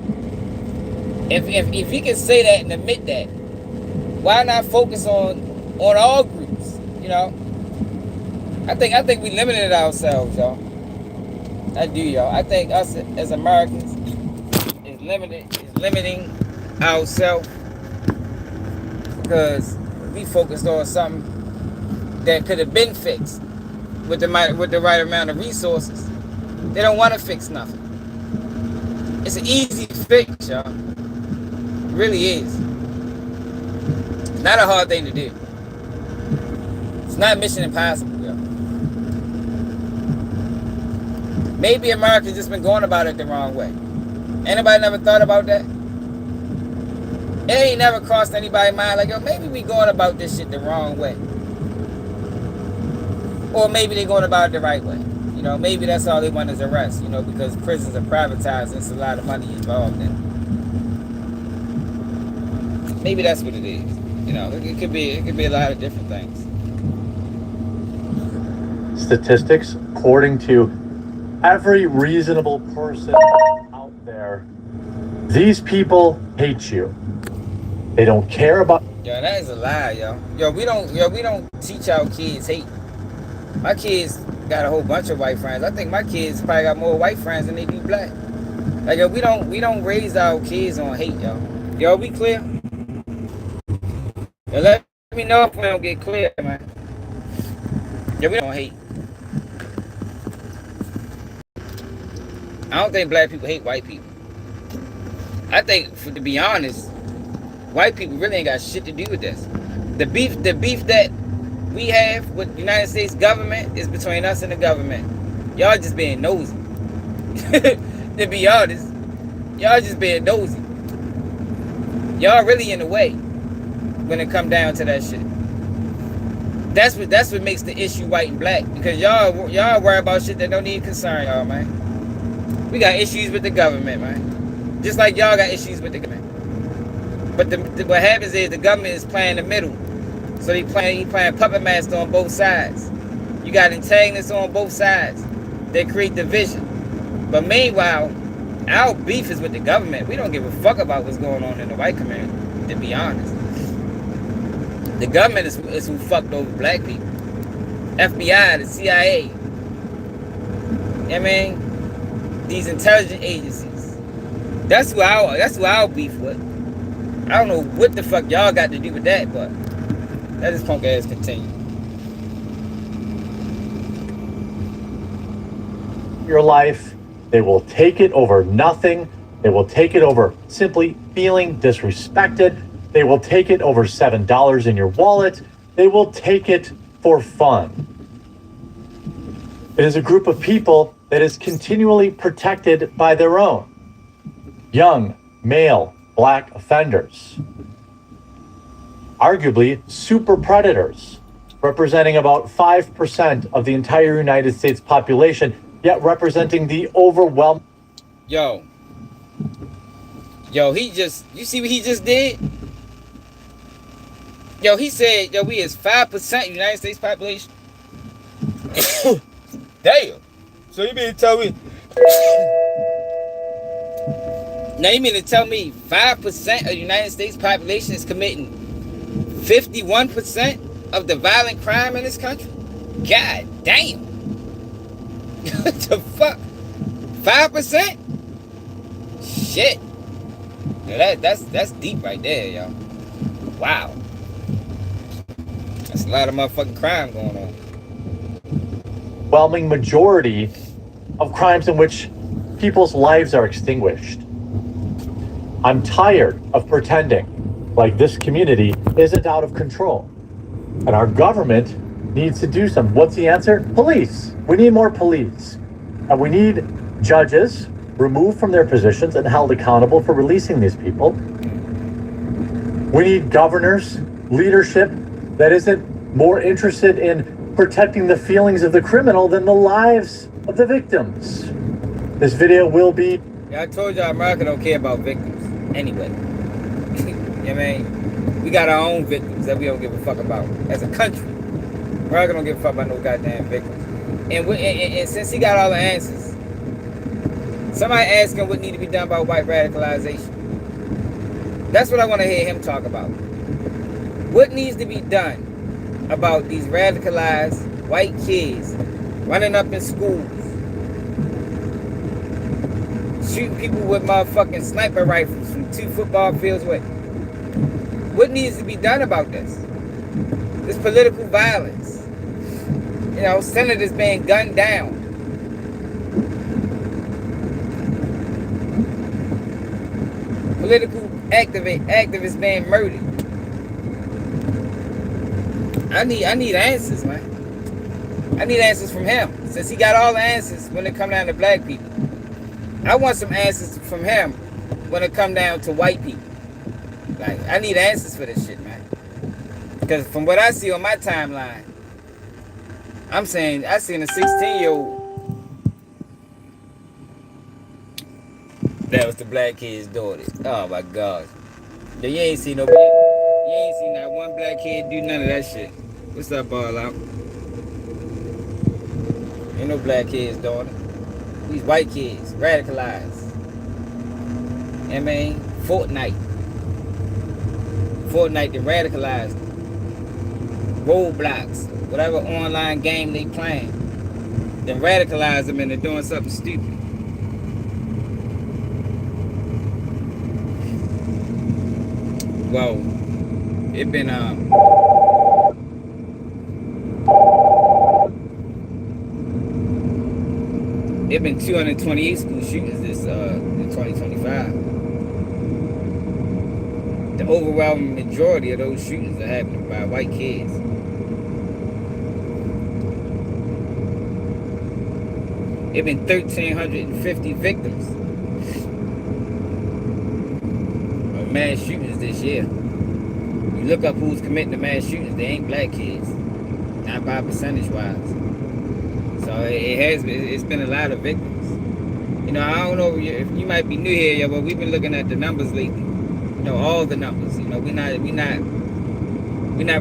If he can say that and admit that, why not focus on all groups? I think we limited ourselves, y'all. I do, y'all. I think us as Americans is limiting ourselves because we focused on something that could have been fixed with the right amount of resources. They don't want to fix nothing. It's an easy fix, y'all. It really is. It's not a hard thing to do. It's not mission impossible, y'all. Maybe America's just been going about it the wrong way. Anybody never thought about that? It ain't never crossed anybody's mind like, maybe we going about this shit the wrong way. Or maybe they going about it the right way. Maybe that's all they want is arrest, because prisons are privatized and there's a lot of money involved in it. Maybe that's what it is. It could be a lot of different things. Statistics, according to every reasonable person out there, these people hate you. They don't care about. Yo, that is a lie, yo. We don't teach our kids hate. My kids got a whole bunch of white friends. I think my kids probably got more white friends than they do black. Like, yo, we don't raise our kids on hate, yo. Yo, we clear? Yo, let me know if we don't get clear, man. Yo, we don't hate. I don't think black people hate white people. I think, to be honest, white people really ain't got shit to do with this. The beef that we have with the United States government is between us and the government. Y'all just being nosy. To be honest, y'all just being nosy. Y'all really in the way when it come down to that shit. That's what makes the issue white and black, because y'all worry about shit that don't need concern y'all, man. We got issues with the government, man. Just like y'all got issues with the government. But what happens is the government is playing the middle. So he playing puppet master on both sides. You got antagonists on both sides. They create division. But meanwhile, our beef is with the government. We don't give a fuck about what's going on in the white community, to be honest. The government is who fucked over black people. FBI, the CIA. I mean, these intelligence agencies. That's who our beef with. I don't know what the fuck y'all got to do with that, but let this punk ass continue. Your life, they will take it over nothing. They will take it over simply feeling disrespected. They will take it over $7 in your wallet. They will take it for fun. It is a group of people that is continually protected by their own. Young, male, black offenders. Arguably super predators, representing about 5% of the entire United States population, yet representing the overwhelming. Yo, you see what he just did? Yo, he said, we is 5% of the United States population. Damn. So you mean to tell me? Now you mean to tell me 5% of the United States population is committing 51% of the violent crime in this country? God damn. What the fuck? 5%? Shit. Yeah, that's deep right there, y'all. Wow. a lot of motherfucking crime going on. Overwhelming majority of crimes in which people's lives are extinguished. I'm tired of pretending like this community isn't out of control. And our government needs to do something. What's the answer? Police. We need more police. And we need judges removed from their positions and held accountable for releasing these people. We need governors, leadership that isn't more interested in protecting the feelings of the criminal than the lives of the victims. This video will be... Yeah, I told y'all America don't care about victims anyway. You know what I mean? We got our own victims that we don't give a fuck about as a country. America don't give a fuck about no goddamn victims. And since he got all the answers, somebody ask him what need to be done about white radicalization. That's what I want to hear him talk about. What needs to be done about these radicalized white kids running up in schools, shooting people with motherfucking sniper rifles from 2 football fields away? What needs to be done about this? This political violence. You know, senators being gunned down. Political activists being murdered. I need answers, man. I need answers from him. Since he got all the answers when it come down to black people. I want some answers from him when it come down to white people. Like, I need answers for this shit, man. Because from what I see on my timeline, I'm saying I seen a 16-year-old. That was the black kid's daughter. Oh my God. You ain't seen nobody. You ain't seen not one black kid do none of that shit. What's up, all out? Ain't no black kid's daughter. These white kids, radicalized. I mean, Fortnite they radicalized. Roblox, whatever online game they playing, then radicalize them into doing something stupid. Well, it been It been 228 school shootings this in 2025. The overwhelming majority of those shootings are happening by white kids. It been 1,350 victims of mass shootings this year. You look up who's committing the mass shootings, they ain't black kids, not by percentage wise. So it's been a lot of victims. You know, I don't know if you might be new here, but we've been looking at the numbers lately. You know, all the numbers. You know, we're not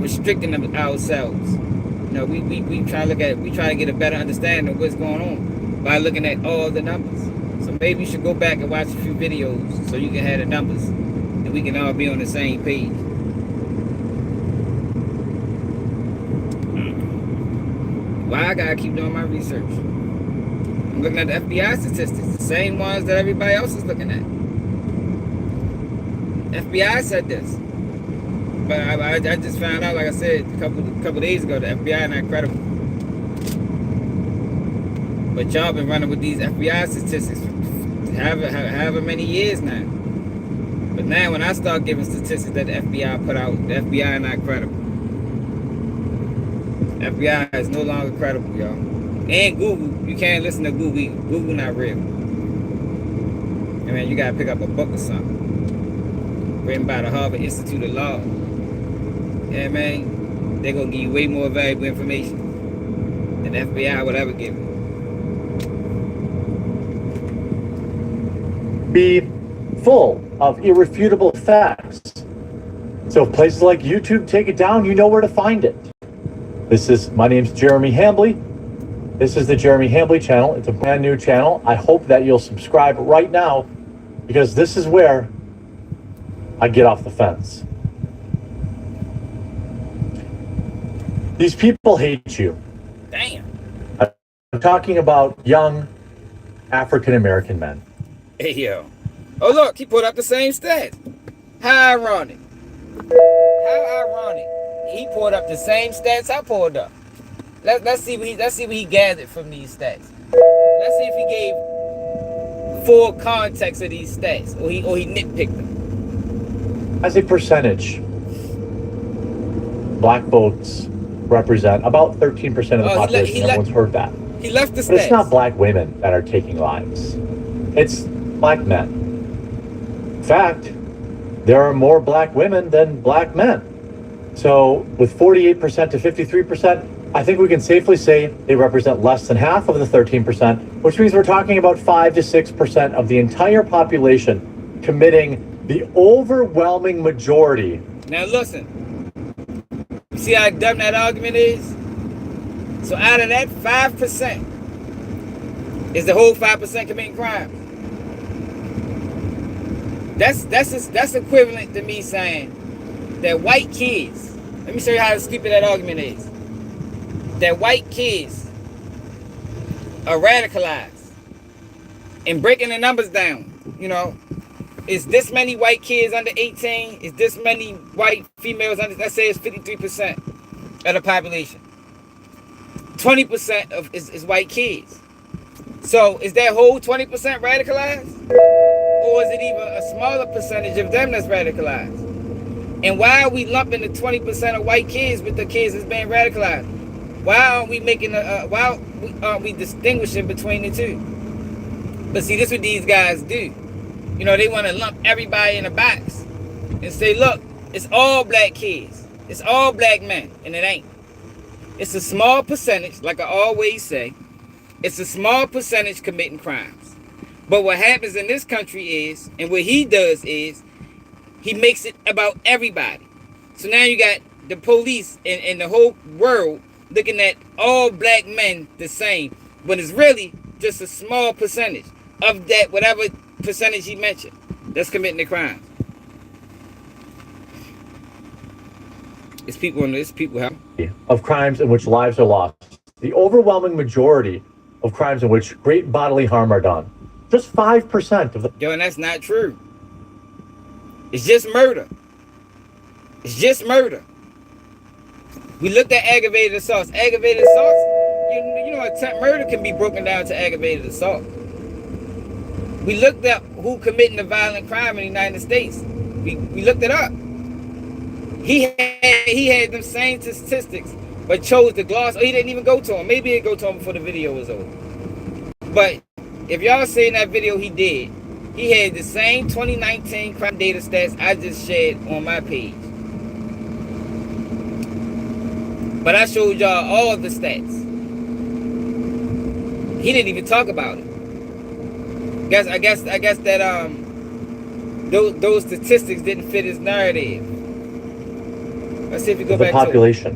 restricting them ourselves. You know, we try to get a better understanding of what's going on by looking at all the numbers. So maybe you should go back and watch a few videos so you can have the numbers and we can all be on the same page. Why I gotta keep doing my research? I'm looking at the FBI statistics, the same ones that everybody else is looking at. FBI said this, but I just found out, like I said a couple days ago, the FBI not credible. But y'all been running with these FBI statistics for however many years now. But now when I start giving statistics that the FBI put out, the FBI not credible. FBI is no longer credible, y'all. And Google, you can't listen to Google. Google not real. I mean, you gotta pick up a book or something. Written by the Harvard Institute of Law. Yeah, man, they're gonna give you way more valuable information than the FBI would ever give you. Be full of irrefutable facts. So if places like YouTube take it down, you know where to find it. My name's Jeremy Hambly. This is the Jeremy Hambly channel. It's a brand new channel. I hope that you'll subscribe right now because this is where I get off the fence. These people hate you. Damn. I'm talking about young African-American men. Hey, yo. Oh, look, he put up the same stats. How ironic. How ironic. he pulled up the same stats I pulled up. Let's see what he gathered from these stats. Let's see if he gave full context of these stats, or he nitpicked them. As a percentage, black votes represent about 13% of the population. Everyone's heard that. He left the stats. But it's not black women that are taking lives. It's black men. In fact, there are more black women than black men. So with 48% to 53%, I think we can safely say they represent less than half of the 13%, which means we're talking about 5 to 6% of the entire population committing the overwhelming majority. Now listen, you see how dumb that argument is? So out of that 5%, is the whole 5% committing crimes? That's equivalent to me saying that white kids, let me show you how stupid that argument is. That white kids are radicalized and breaking the numbers down. You know, is this many white kids under 18? Is this many white females under, let's say it's 53% of the population. 20% is white kids. So is that whole 20% radicalized? Or is it even a smaller percentage of them that's radicalized? And why are we lumping the 20% of white kids with the kids that's being radicalized? Why aren't we making why aren't we distinguishing between the two? But see, this is what these guys do. You know, they want to lump everybody in a box and say, look, it's all black kids. It's all black men. And it ain't. It's a small percentage, like I always say. It's a small percentage committing crimes. But what happens in this country is, and what he does is, he makes it about everybody. So now you got the police and the whole world looking at all black men the same, when it's really just a small percentage of that, whatever percentage he mentioned, that's committing the crime. It's people of crimes in which lives are lost. The overwhelming majority of crimes in which great bodily harm are done. Just 5% of the... Yo, and that's not true. It's just murder. It's just murder. We looked at aggravated assaults. Aggravated assaults, you know, attempt murder can be broken down to aggravated assault. We looked at who committing the violent crime in the United States. We looked it up. He had them same statistics, but chose to gloss. Or he didn't even go to him. Maybe he'd go to him before the video was over. But if y'all seen that video he did, he had the same 2019 crime data stats I just shared on my page. But I showed y'all all of the stats. He didn't even talk about it. I guess that those statistics didn't fit his narrative. Let's see if we go back to the population.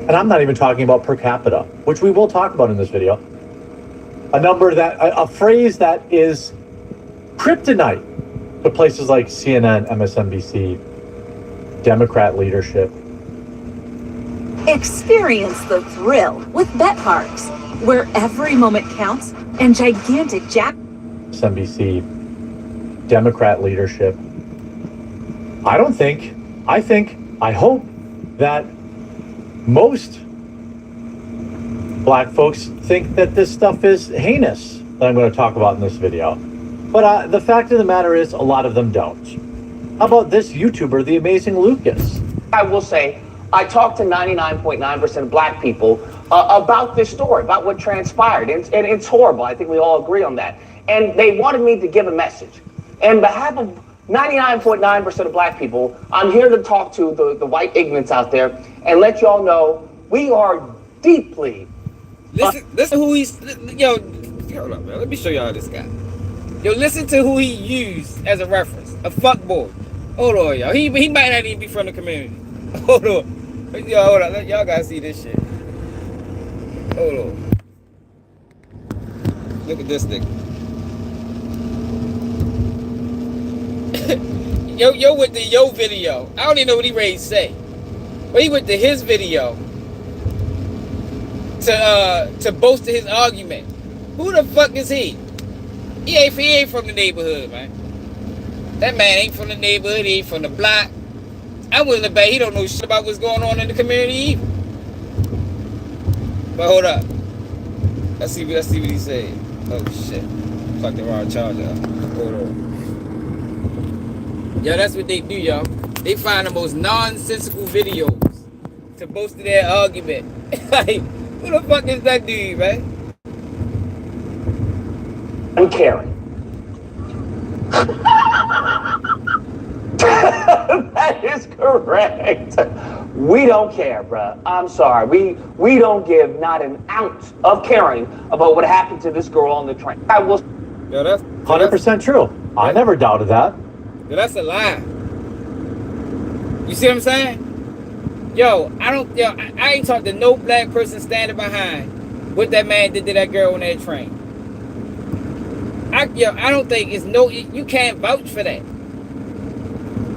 And I'm not even talking about per capita, which we will talk about in this video. A phrase that is kryptonite to places like CNN, MSNBC, Democrat leadership. Experience the thrill with Bet Parks, where every moment counts and gigantic MSNBC, Democrat leadership. I hope that most black folks think that this stuff is heinous that I'm going to talk about in this video. But the fact of the matter is, a lot of them don't. How about this YouTuber, The Amazing Lucas? I will say, I talked to 99.9% of black people about this story, about what transpired. And it's horrible. I think we all agree on that. And they wanted me to give a message. And on behalf of 99.9% of black people, I'm here to talk to the white ignorants out there and let y'all know we are deeply... Listen who he's... Yo, hold up, man. Let me show y'all this guy. Yo, listen to who he used as a reference. A fuckboy. Hold on, y'all. He might not even be from the community. Hold on. Yo, hold on. Y'all gotta see this shit. Hold on. Look at this nigga. yo with the yo video. I don't even know what he ready to say. But he went to his video to boast his argument. Who the fuck is he? He ain't from the neighborhood, man. That man ain't from the neighborhood. He ain't from the block. I'm willing to bet he don't know shit about what's going on in the community either. But hold up. Let's see what he said. Oh shit. Fuck the wrong charger. Hold on. Yo, that's what they do, y'all. They find the most nonsensical videos to boast of their argument. Like, who the fuck is that dude, man? I'm caring. That is correct. We don't care, bruh. I'm sorry. We don't give not an ounce of caring about what happened to this girl on the train. I will. Yo, that's 100% true. I never doubted that. Yo, that's a lie. You see what I'm saying? Yo, I ain't talked to no black person standing behind what that man did to that girl on that train. I don't think you can't vouch for that.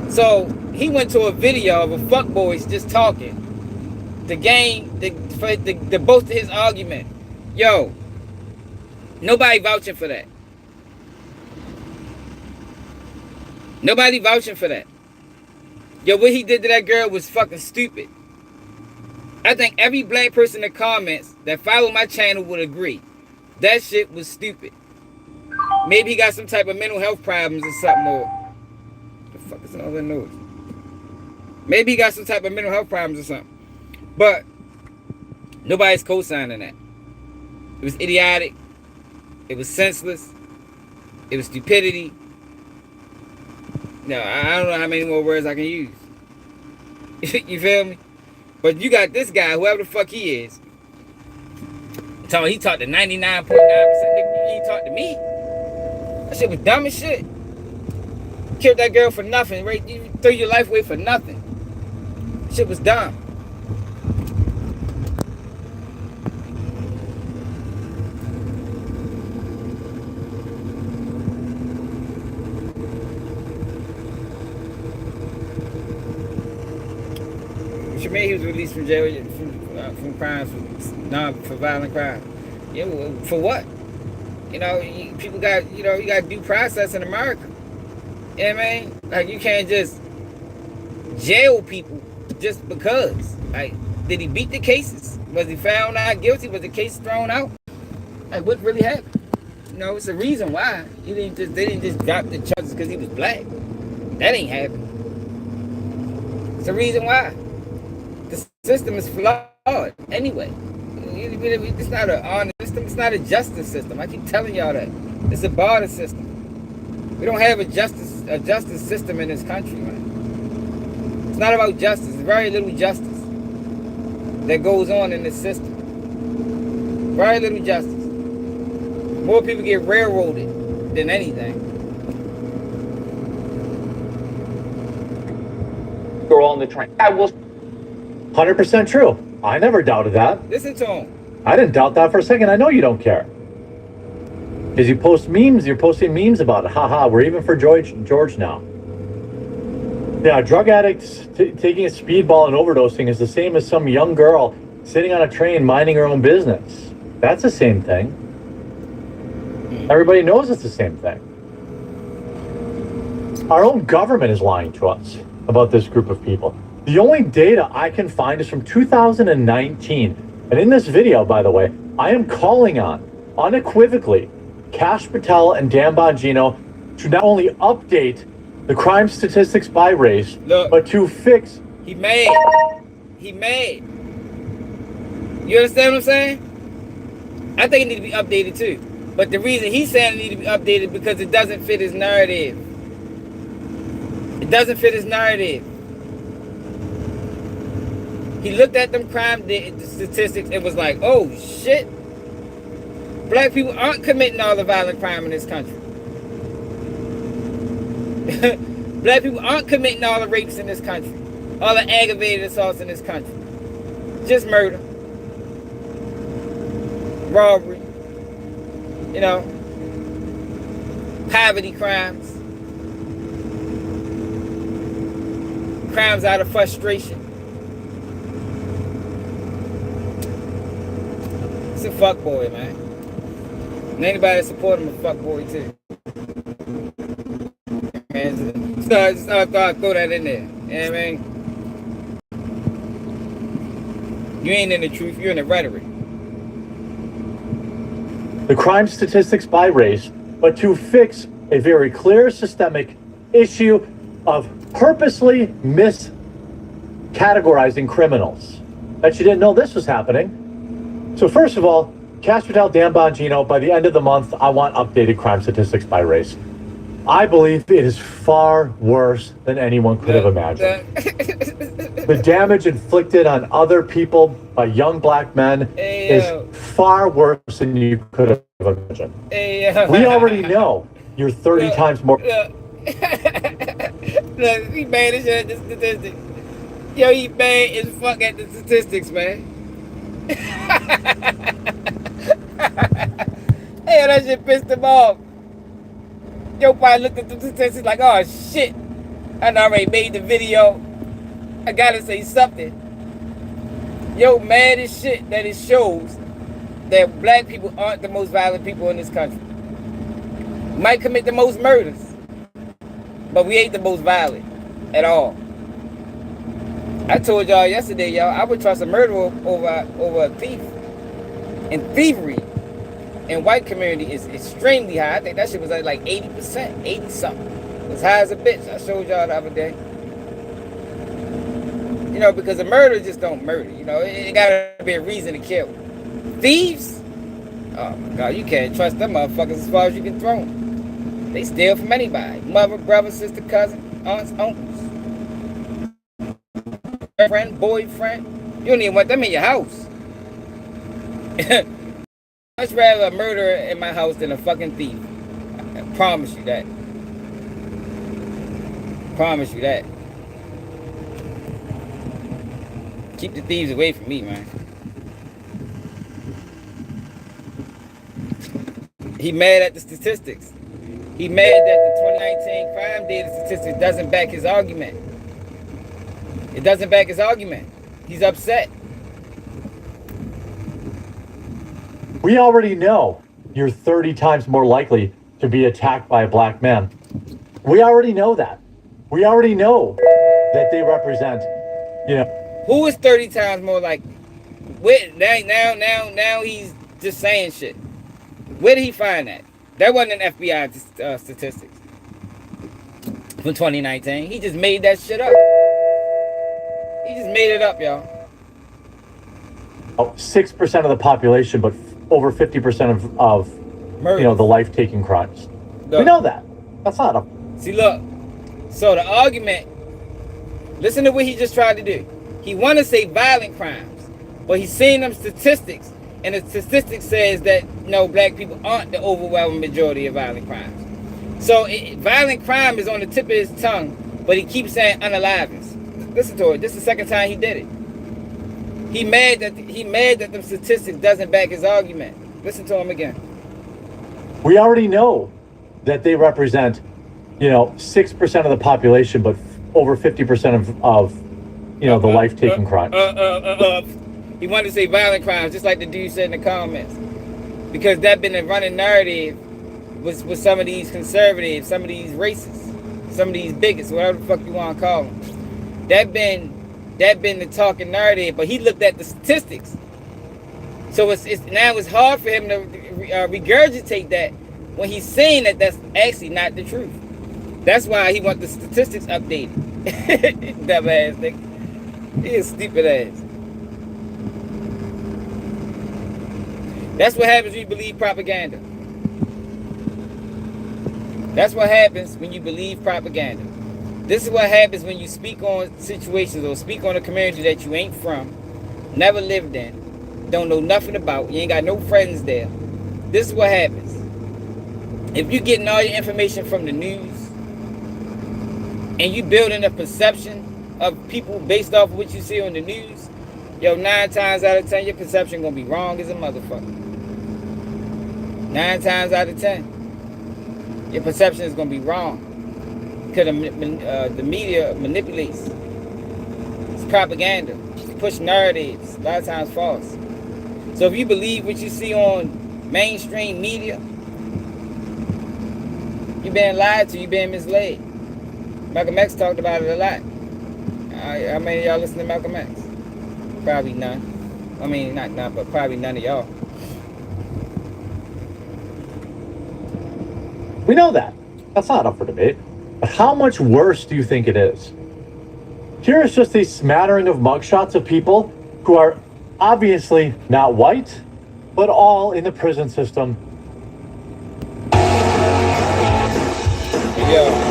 So he went to a video of a fuckboys just talking to boast of his argument. Yo, nobody vouching for that. Nobody vouching for that. Yo, what he did to that girl was fucking stupid. I think every black person in the comments that follow my channel would agree. That shit was stupid. Maybe he got some type of mental health problems or something, or the fuck is all that noise? Maybe he got some type of mental health problems or something. But nobody's co-signing that. It was idiotic. It was senseless. It was stupidity. No, I don't know how many more words I can use. You feel me? But you got this guy, whoever the fuck he is. He talked to 99.9%. He talked to me. That shit was dumb as shit. Killed that girl for nothing, right? You threw your life away for nothing. Shit was dumb. What you mean he was released from jail from crimes for violent crimes? Yeah, well, for what? You know, people got, you got due process in America. You know what I mean? Like, you can't just jail people just because. Like, did he beat the cases? Was he found not guilty? Was the case thrown out? Like, what really happened? You know, it's a reason why. They didn't just drop the charges because he was black. That ain't happening. It's a reason why. The system is flawed anyway. It's not an honest system. It's not a justice system. I keep telling y'all that. It's a barter system. We don't have a justice system in this country, man. It's not about justice. There's very little justice that goes on in this system. Very little justice. More people get railroaded than anything. Girl on the train. I will. 100% true. I never doubted that. Listen to him. I didn't doubt that for a second. I know you don't care. Because you post memes, you're posting memes about it. Haha, we're even for George now. Yeah, drug addicts taking a speedball and overdosing is the same as some young girl sitting on a train minding her own business. That's the same thing. Everybody knows it's the same thing. Our own government is lying to us about this group of people. The only data I can find is from 2019. And in this video, by the way, I am calling on, unequivocally, Kash Patel and Dan Bongino to not only update the crime statistics by race, but to fix... He mad. You understand what I'm saying? I think it needs to be updated too. But the reason he's saying it needs to be updated because it doesn't fit his narrative. It doesn't fit his narrative. He looked at them crime statistics and was like, oh shit. Black people aren't committing all the violent crime in this country. Black people aren't committing all the rapes in this country. All the aggravated assaults in this country. Just murder. Robbery. Poverty crimes. Crimes out of frustration. It's a fuckboy, man. And anybody that support him a fuckboy too. Man, just throw that in there. You know what I mean? You ain't in the truth, you're in the rhetoric. The crime statistics by race, but to fix a very clear systemic issue of purposely miscategorizing criminals. Bet you didn't know this was happening. So first of all, Castrotel, Dan Bongino, by the end of the month, I want updated crime statistics by race. I believe it is far worse than anyone could have imagined. The damage inflicted on other people by young black men is far worse than you could have imagined. We already know you're 30 times more. Look, he mad as shit at the statistics. Yo, he mad as fuck at the statistics, man. Hey, that shit pissed him off. Yo, probably looked at the statistics like, oh shit, I already made the video. I gotta say something. Yo, mad as shit that it shows that black people aren't the most violent people in this country. Might commit the most murders, but we ain't the most violent at all. I told y'all yesterday, y'all, I would trust a murderer over a thief. And thievery in white community is extremely high. I think that shit was like 80%, 80 something. As high as a bitch. I showed y'all the other day. You know, because a murderer just don't murder. You know, it gotta be a reason to kill. Thieves? Oh my God, you can't trust them motherfuckers as far as you can throw them. They steal from anybody. Mother, brother, sister, cousin, aunts, uncles. Friend, boyfriend. You don't even want them in your house. Much rather a murderer in my house than a fucking thief. I promise you that. Promise you that. Keep the thieves away from me, man. He mad at the statistics. He mad that the 2019 crime data statistics doesn't back his argument. It doesn't back his argument. He's upset. We already know you're 30 times more likely to be attacked by a black man. We already know that. We already know that they represent, you know. Who is 30 times more likely? Now he's just saying shit. Where did he find that? That wasn't an FBI statistics from 2019. He just made that shit up. He just made it up, y'all. 6% of the population, but over 50% of you know, the life-taking crimes. Look, we know that. That's not a... See, look. So the argument, listen to what he just tried to do. He want to say violent crimes, but he's saying them statistics, and the statistics says that no, black people aren't the overwhelming majority of violent crimes. So violent crime is on the tip of his tongue, but he keeps saying unaliveness. Listen to it. This is the second time he did it. He mad that the statistics doesn't back his argument. Listen to him again. We already know that they represent, you know, 6% of the population, but over 50% of you know, the life-taking crimes. He wanted to say violent crimes, just like the dude said in the comments, because that been a running narrative with some of these conservatives, some of these racists, some of these bigots, whatever the fuck you want to call them. That been the talking narrative, but he looked at the statistics. So it's hard for him to regurgitate that when he's saying that that's actually not the truth. That's why he wants the statistics updated. Dumb ass nigga. He is stupid ass. That's what happens when you believe propaganda. That's what happens when you believe propaganda. This is what happens when you speak on situations or speak on a community that you ain't from, never lived in, don't know nothing about, you ain't got no friends there. This is what happens. If you're getting all your information from the news and you building a perception of people based off of what you see on the news, yo, 9 times out of 10, your perception gonna be wrong as a motherfucker. 9 times out of 10, your perception is gonna be wrong. Because the media manipulates. It's propaganda. It's push narratives. A lot of times false. So if you believe what you see on mainstream media, you're being lied to, you're being misled. Malcolm X talked about it a lot. How many of y'all listen to Malcolm X? Probably none. I mean, not, but probably none of y'all. We know that. That's not up for debate. But how much worse do you think it is? Here is just a smattering of mugshots of people who are obviously not white, but all in the prison system. Yeah.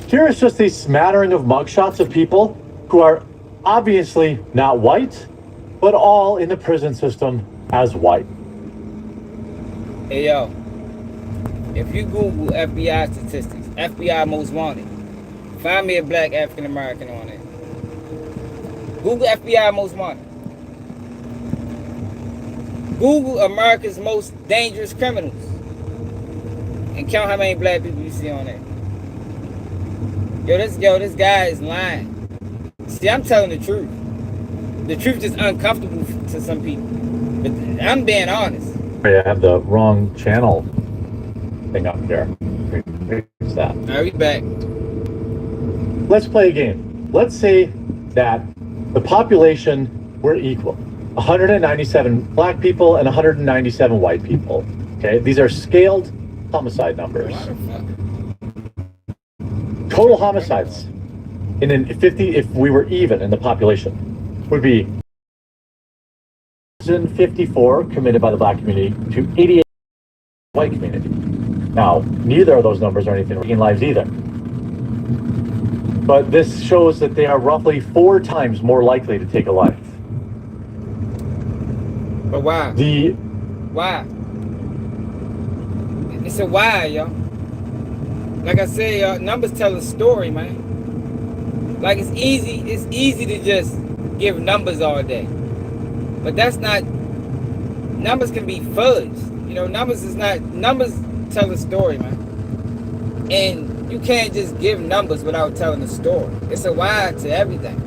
Here is just a smattering of mugshots of people who are obviously not white, but all in the prison system as white. Hey, yo. If you Google FBI statistics, FBI most wanted, find me a black African American on it. Google FBI most wanted. Google America's most dangerous criminals. And count how many black people you see on there. This guy is lying. See, I'm telling the truth. The truth is uncomfortable to some people. But I'm being honest. I have the wrong channel thing up here. Fix that. All right, we back. Let's play a game. Let's say that the population were equal. 197 black people and 197 white people. Okay, these are scaled homicide numbers. Total homicides in 50, if we were even in the population, would be 54 committed by the black community to 88 white community. Now, neither of those numbers are anything in lives either. But this shows that they are roughly 4 times more likely to take a life. But why? Why? It's a why, y'all. Like I said, y'all, numbers tell a story, man. Like it's easy to just give numbers all day. But that's not, numbers can be fudged. You know, numbers tell a story, man. And you can't just give numbers without telling a story. It's a why to everything.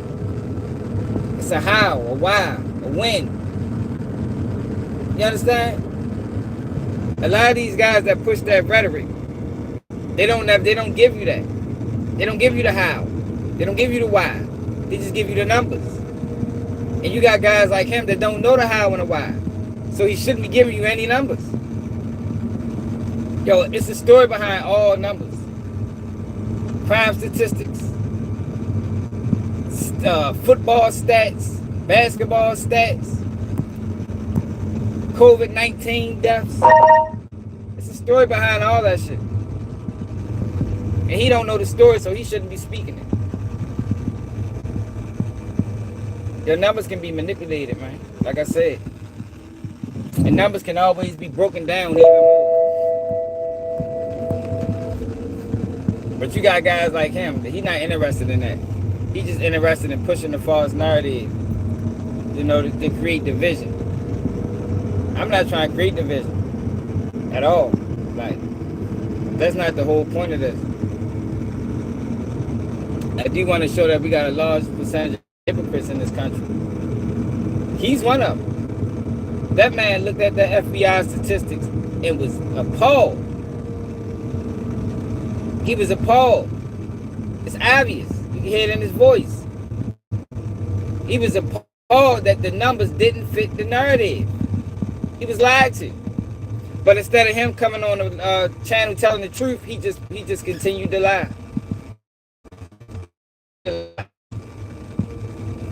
It's a how, a why, a when. You understand? A lot of these guys that push that rhetoric, they don't give you that. They don't give you the how. They don't give you the why. They just give you the numbers. And you got guys like him that don't know the how and the why. So he shouldn't be giving you any numbers. Yo, it's the story behind all numbers. Crime statistics, football stats, basketball stats, COVID-19 deaths. It's the story behind all that shit. And he don't know the story, so he shouldn't be speaking it. Your numbers can be manipulated, man. Like I said. And numbers can always be broken down even more. But you got guys like him, he's not interested in that. He's just interested in pushing the false narrative, you know, to create division. I'm not trying to create division at all. Like, that's not the whole point of this. I do want to show that we got a large percentage of hypocrites in this country. He's one of them. That man looked at the FBI statistics and was appalled. He was appalled. It's obvious. You can hear it in his voice. He was appalled that the numbers didn't fit the narrative. He was lied to. But instead of him coming on the channel telling the truth, he just continued to lie. And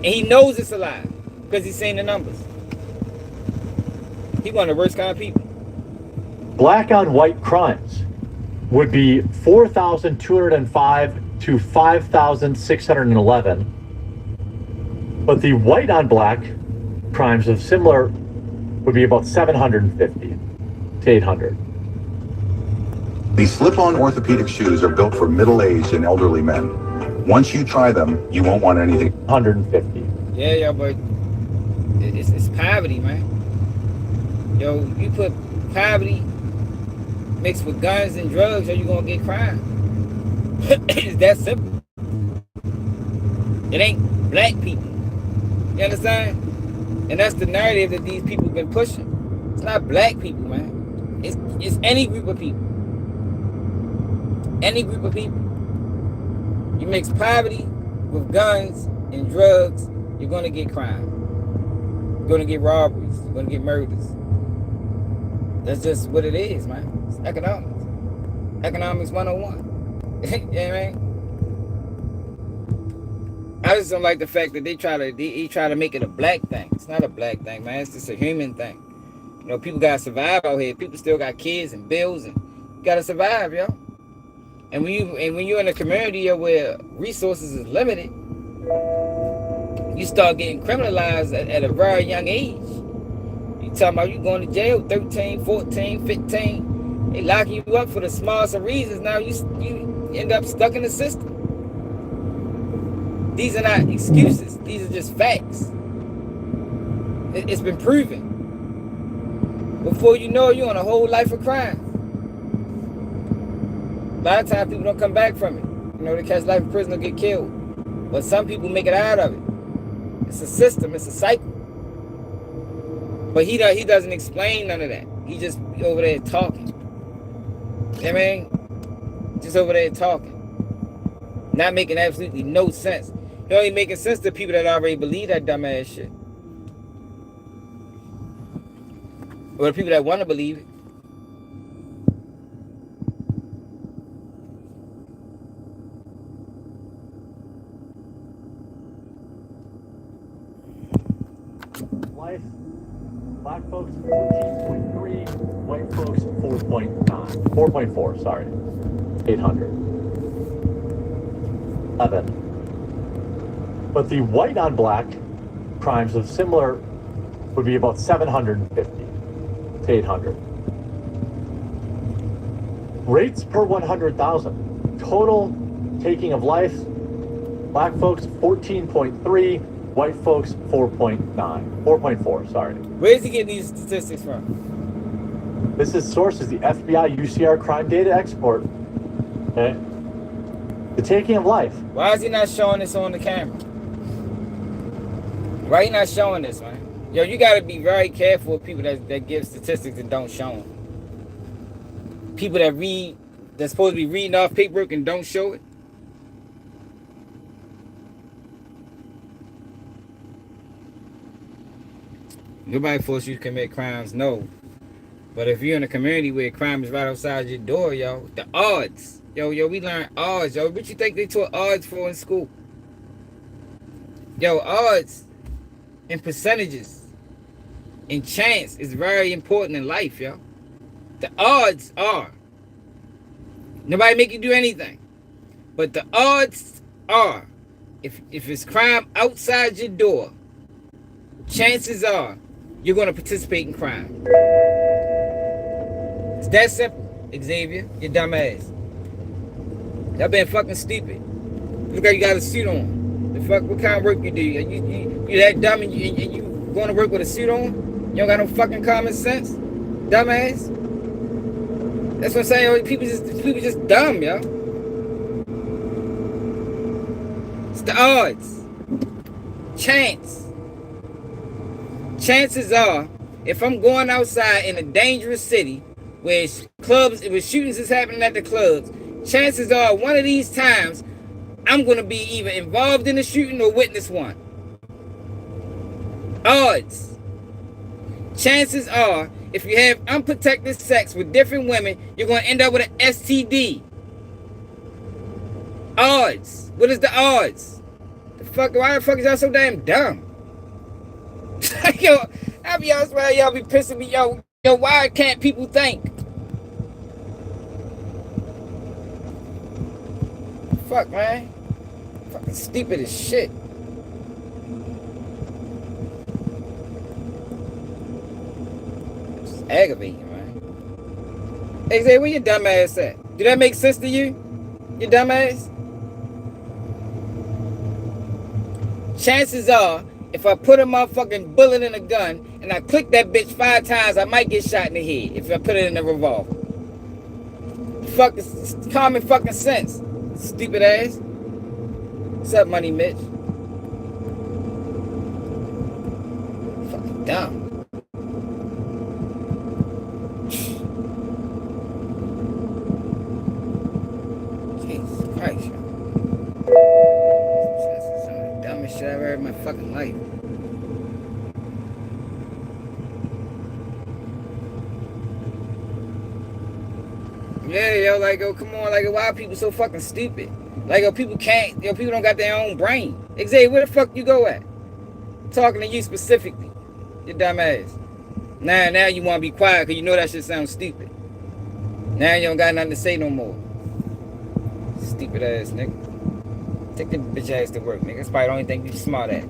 he knows it's a lie because he's seen the numbers. He one of the worst kind of people. Black on white crimes would be 4,205 to 5,611. But the white on black crimes of similar would be about 750 to 800. These slip-on orthopedic shoes are built for middle-aged and elderly men. Once you try them, you won't want anything. 150. Yeah, but it's poverty, man. Yo, you put poverty mixed with guns and drugs, or you gonna get crime. It's that simple. It ain't black people. You understand? And that's the narrative that these people been pushing. It's not black people, man. It's any group of people. Any group of people. You mix poverty with guns and drugs, you're gonna get crime. You're gonna get robberies. You're gonna get murders. That's just what it is, man. It's economics. Economics 101. You know what I mean? I just don't like the fact that he try to make it a black thing. It's not a black thing, man. It's just a human thing. You know, people gotta survive out here. People still got kids and bills, and you gotta survive, yo. And when you're in a community where resources is limited, you start getting criminalized at a very young age. You talking about you going to jail 13, 14, 15. They locking you up for the smallest of reasons. Now you end up stuck in the system. These are not excuses. These are just facts. It's been proven. Before you know it, you're on a whole life of crime. A lot of times people don't come back from it. You know, they catch life in prison or get killed. But some people make it out of it. It's a system. It's a cycle. But he doesn't explain none of that. He just over there talking. You know what I mean? Just over there talking. Not making absolutely no sense. He only making sense to people that already believe that dumbass shit. Or the people that want to believe it. Life, black folks 14.3, white folks 4.4, sorry. 800. 11. But the white on black crimes of similar would be about 750 to 800. Rates per 100,000. Total taking of life, black folks 14.3, white folks 4.4, sorry. Where's he getting these statistics from? This is sources, the FBI UCR crime data export. Okay. The taking of life. Why is he not showing this on the camera? Why he not showing this, man? Yo, you gotta be very careful with people that give statistics and don't show them. People that's supposed to be reading off paperwork and don't show it. Nobody force you to commit crimes, no. But if you're in a community where crime is right outside your door, yo, the odds. Yo, we learn odds, yo. What you think they taught odds for in school? Yo, odds and percentages and chance is very important in life, yo. The odds are. Nobody make you do anything. But the odds are, if it's crime outside your door, chances are you're going to participate in crime. It's that simple, Xavier, you dumbass. Y'all been fucking stupid. Look like you got a suit on. The fuck, what kind of work you do? You that dumb and you going to work with a suit on? You don't got no fucking common sense, dumbass. That's what I'm saying. People just dumb, yo. It's the odds. Chances are, if I'm going outside in a dangerous city where shootings is happening at the clubs, chances are one of these times I'm going to be either involved in the shooting or witness one. Odds. Chances are, if you have unprotected sex with different women, you're going to end up with an STD. Odds. What is the odds? Why the fuck is y'all so damn dumb? Yo, I be honest with y'all be pissing me. Yo, why can't people think? Fuck, man. Fucking stupid as shit. It's aggravating, man. Hey, Zay, where your dumb ass at? Do that make sense to you? You dumb ass? Chances are, if I put a motherfucking bullet in a gun and I click that bitch 5 times, I might get shot in the head if I put it in a revolver. Fuck, it's common fucking sense. Stupid ass. What's up, Money Mitch? Fucking dumb. Jesus Christ. fucking life. Yeah, yo, like, yo, come on, like, why are people so fucking stupid? Like, yo, people can't, yo, people don't got their own brain. Xavier, where the fuck you go at? Talking to you specifically, you dumb ass. Now you want to be quiet because you know that shit sounds stupid. Now you don't got nothing to say no more. Stupid ass nigga. Take the bitch ass to work, nigga. That's probably the only thing you smart at.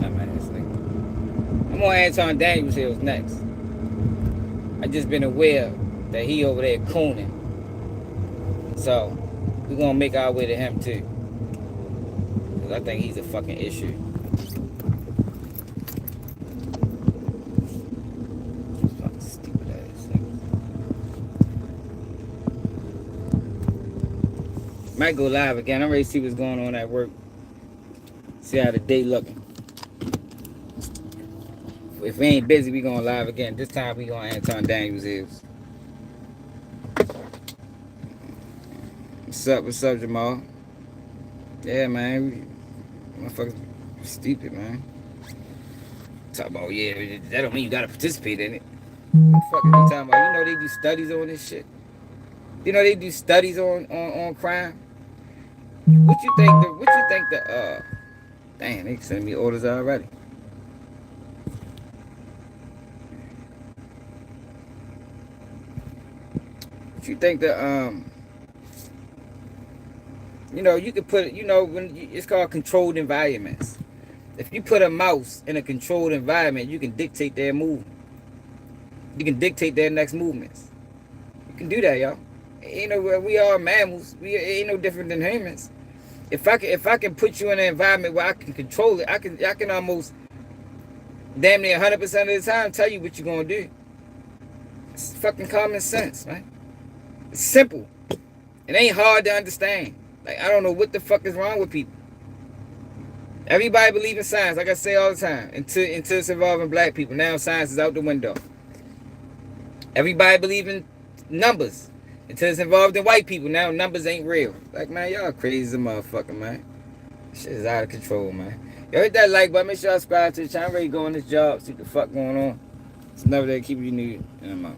Dumb ass nigga. I'm on Anton Daniels Hills next. I just been aware that he over there cooning. So we're gonna make our way to him too. Cause I think he's a fucking issue. Fucking stupid ass thing. Might go live again. I'm ready to see what's going on at work. See how the day looking. If we ain't busy, we going live again. This time we going Anton Daniels Hills. What's up, Jamal? Yeah, man. Motherfuckers stupid, man. Talk about, yeah, that don't mean you gotta participate in it. What the fuck are you talking about? You know they do studies on this shit. You know they do studies on crime. What you think the damn, they sending me orders already. What you think the you know, you could put, you know, it's called controlled environments. If you put a mouse in a controlled environment, you can dictate their movement. You can dictate their next movements. You can do that, y'all. You know, we are mammals. We ain't no different than humans. If I can put you in an environment where I can control it, I can almost damn near 100% of the time tell you what you're gonna do. It's fucking common sense, man. It's simple. It ain't hard to understand. Like, I don't know what the fuck is wrong with people. Everybody believe in science, like I say all the time, until it's involving black people. Now science is out the window. Everybody believe in numbers until it's involved in white people. Now numbers ain't real. Like, man, y'all crazy as a motherfucker, man. Shit is out of control, man. Yo, hit that like button. Make sure y'all subscribe to the channel. I'm ready to go on this job. See what the fuck going on. It's never that keep you new. And I'm out.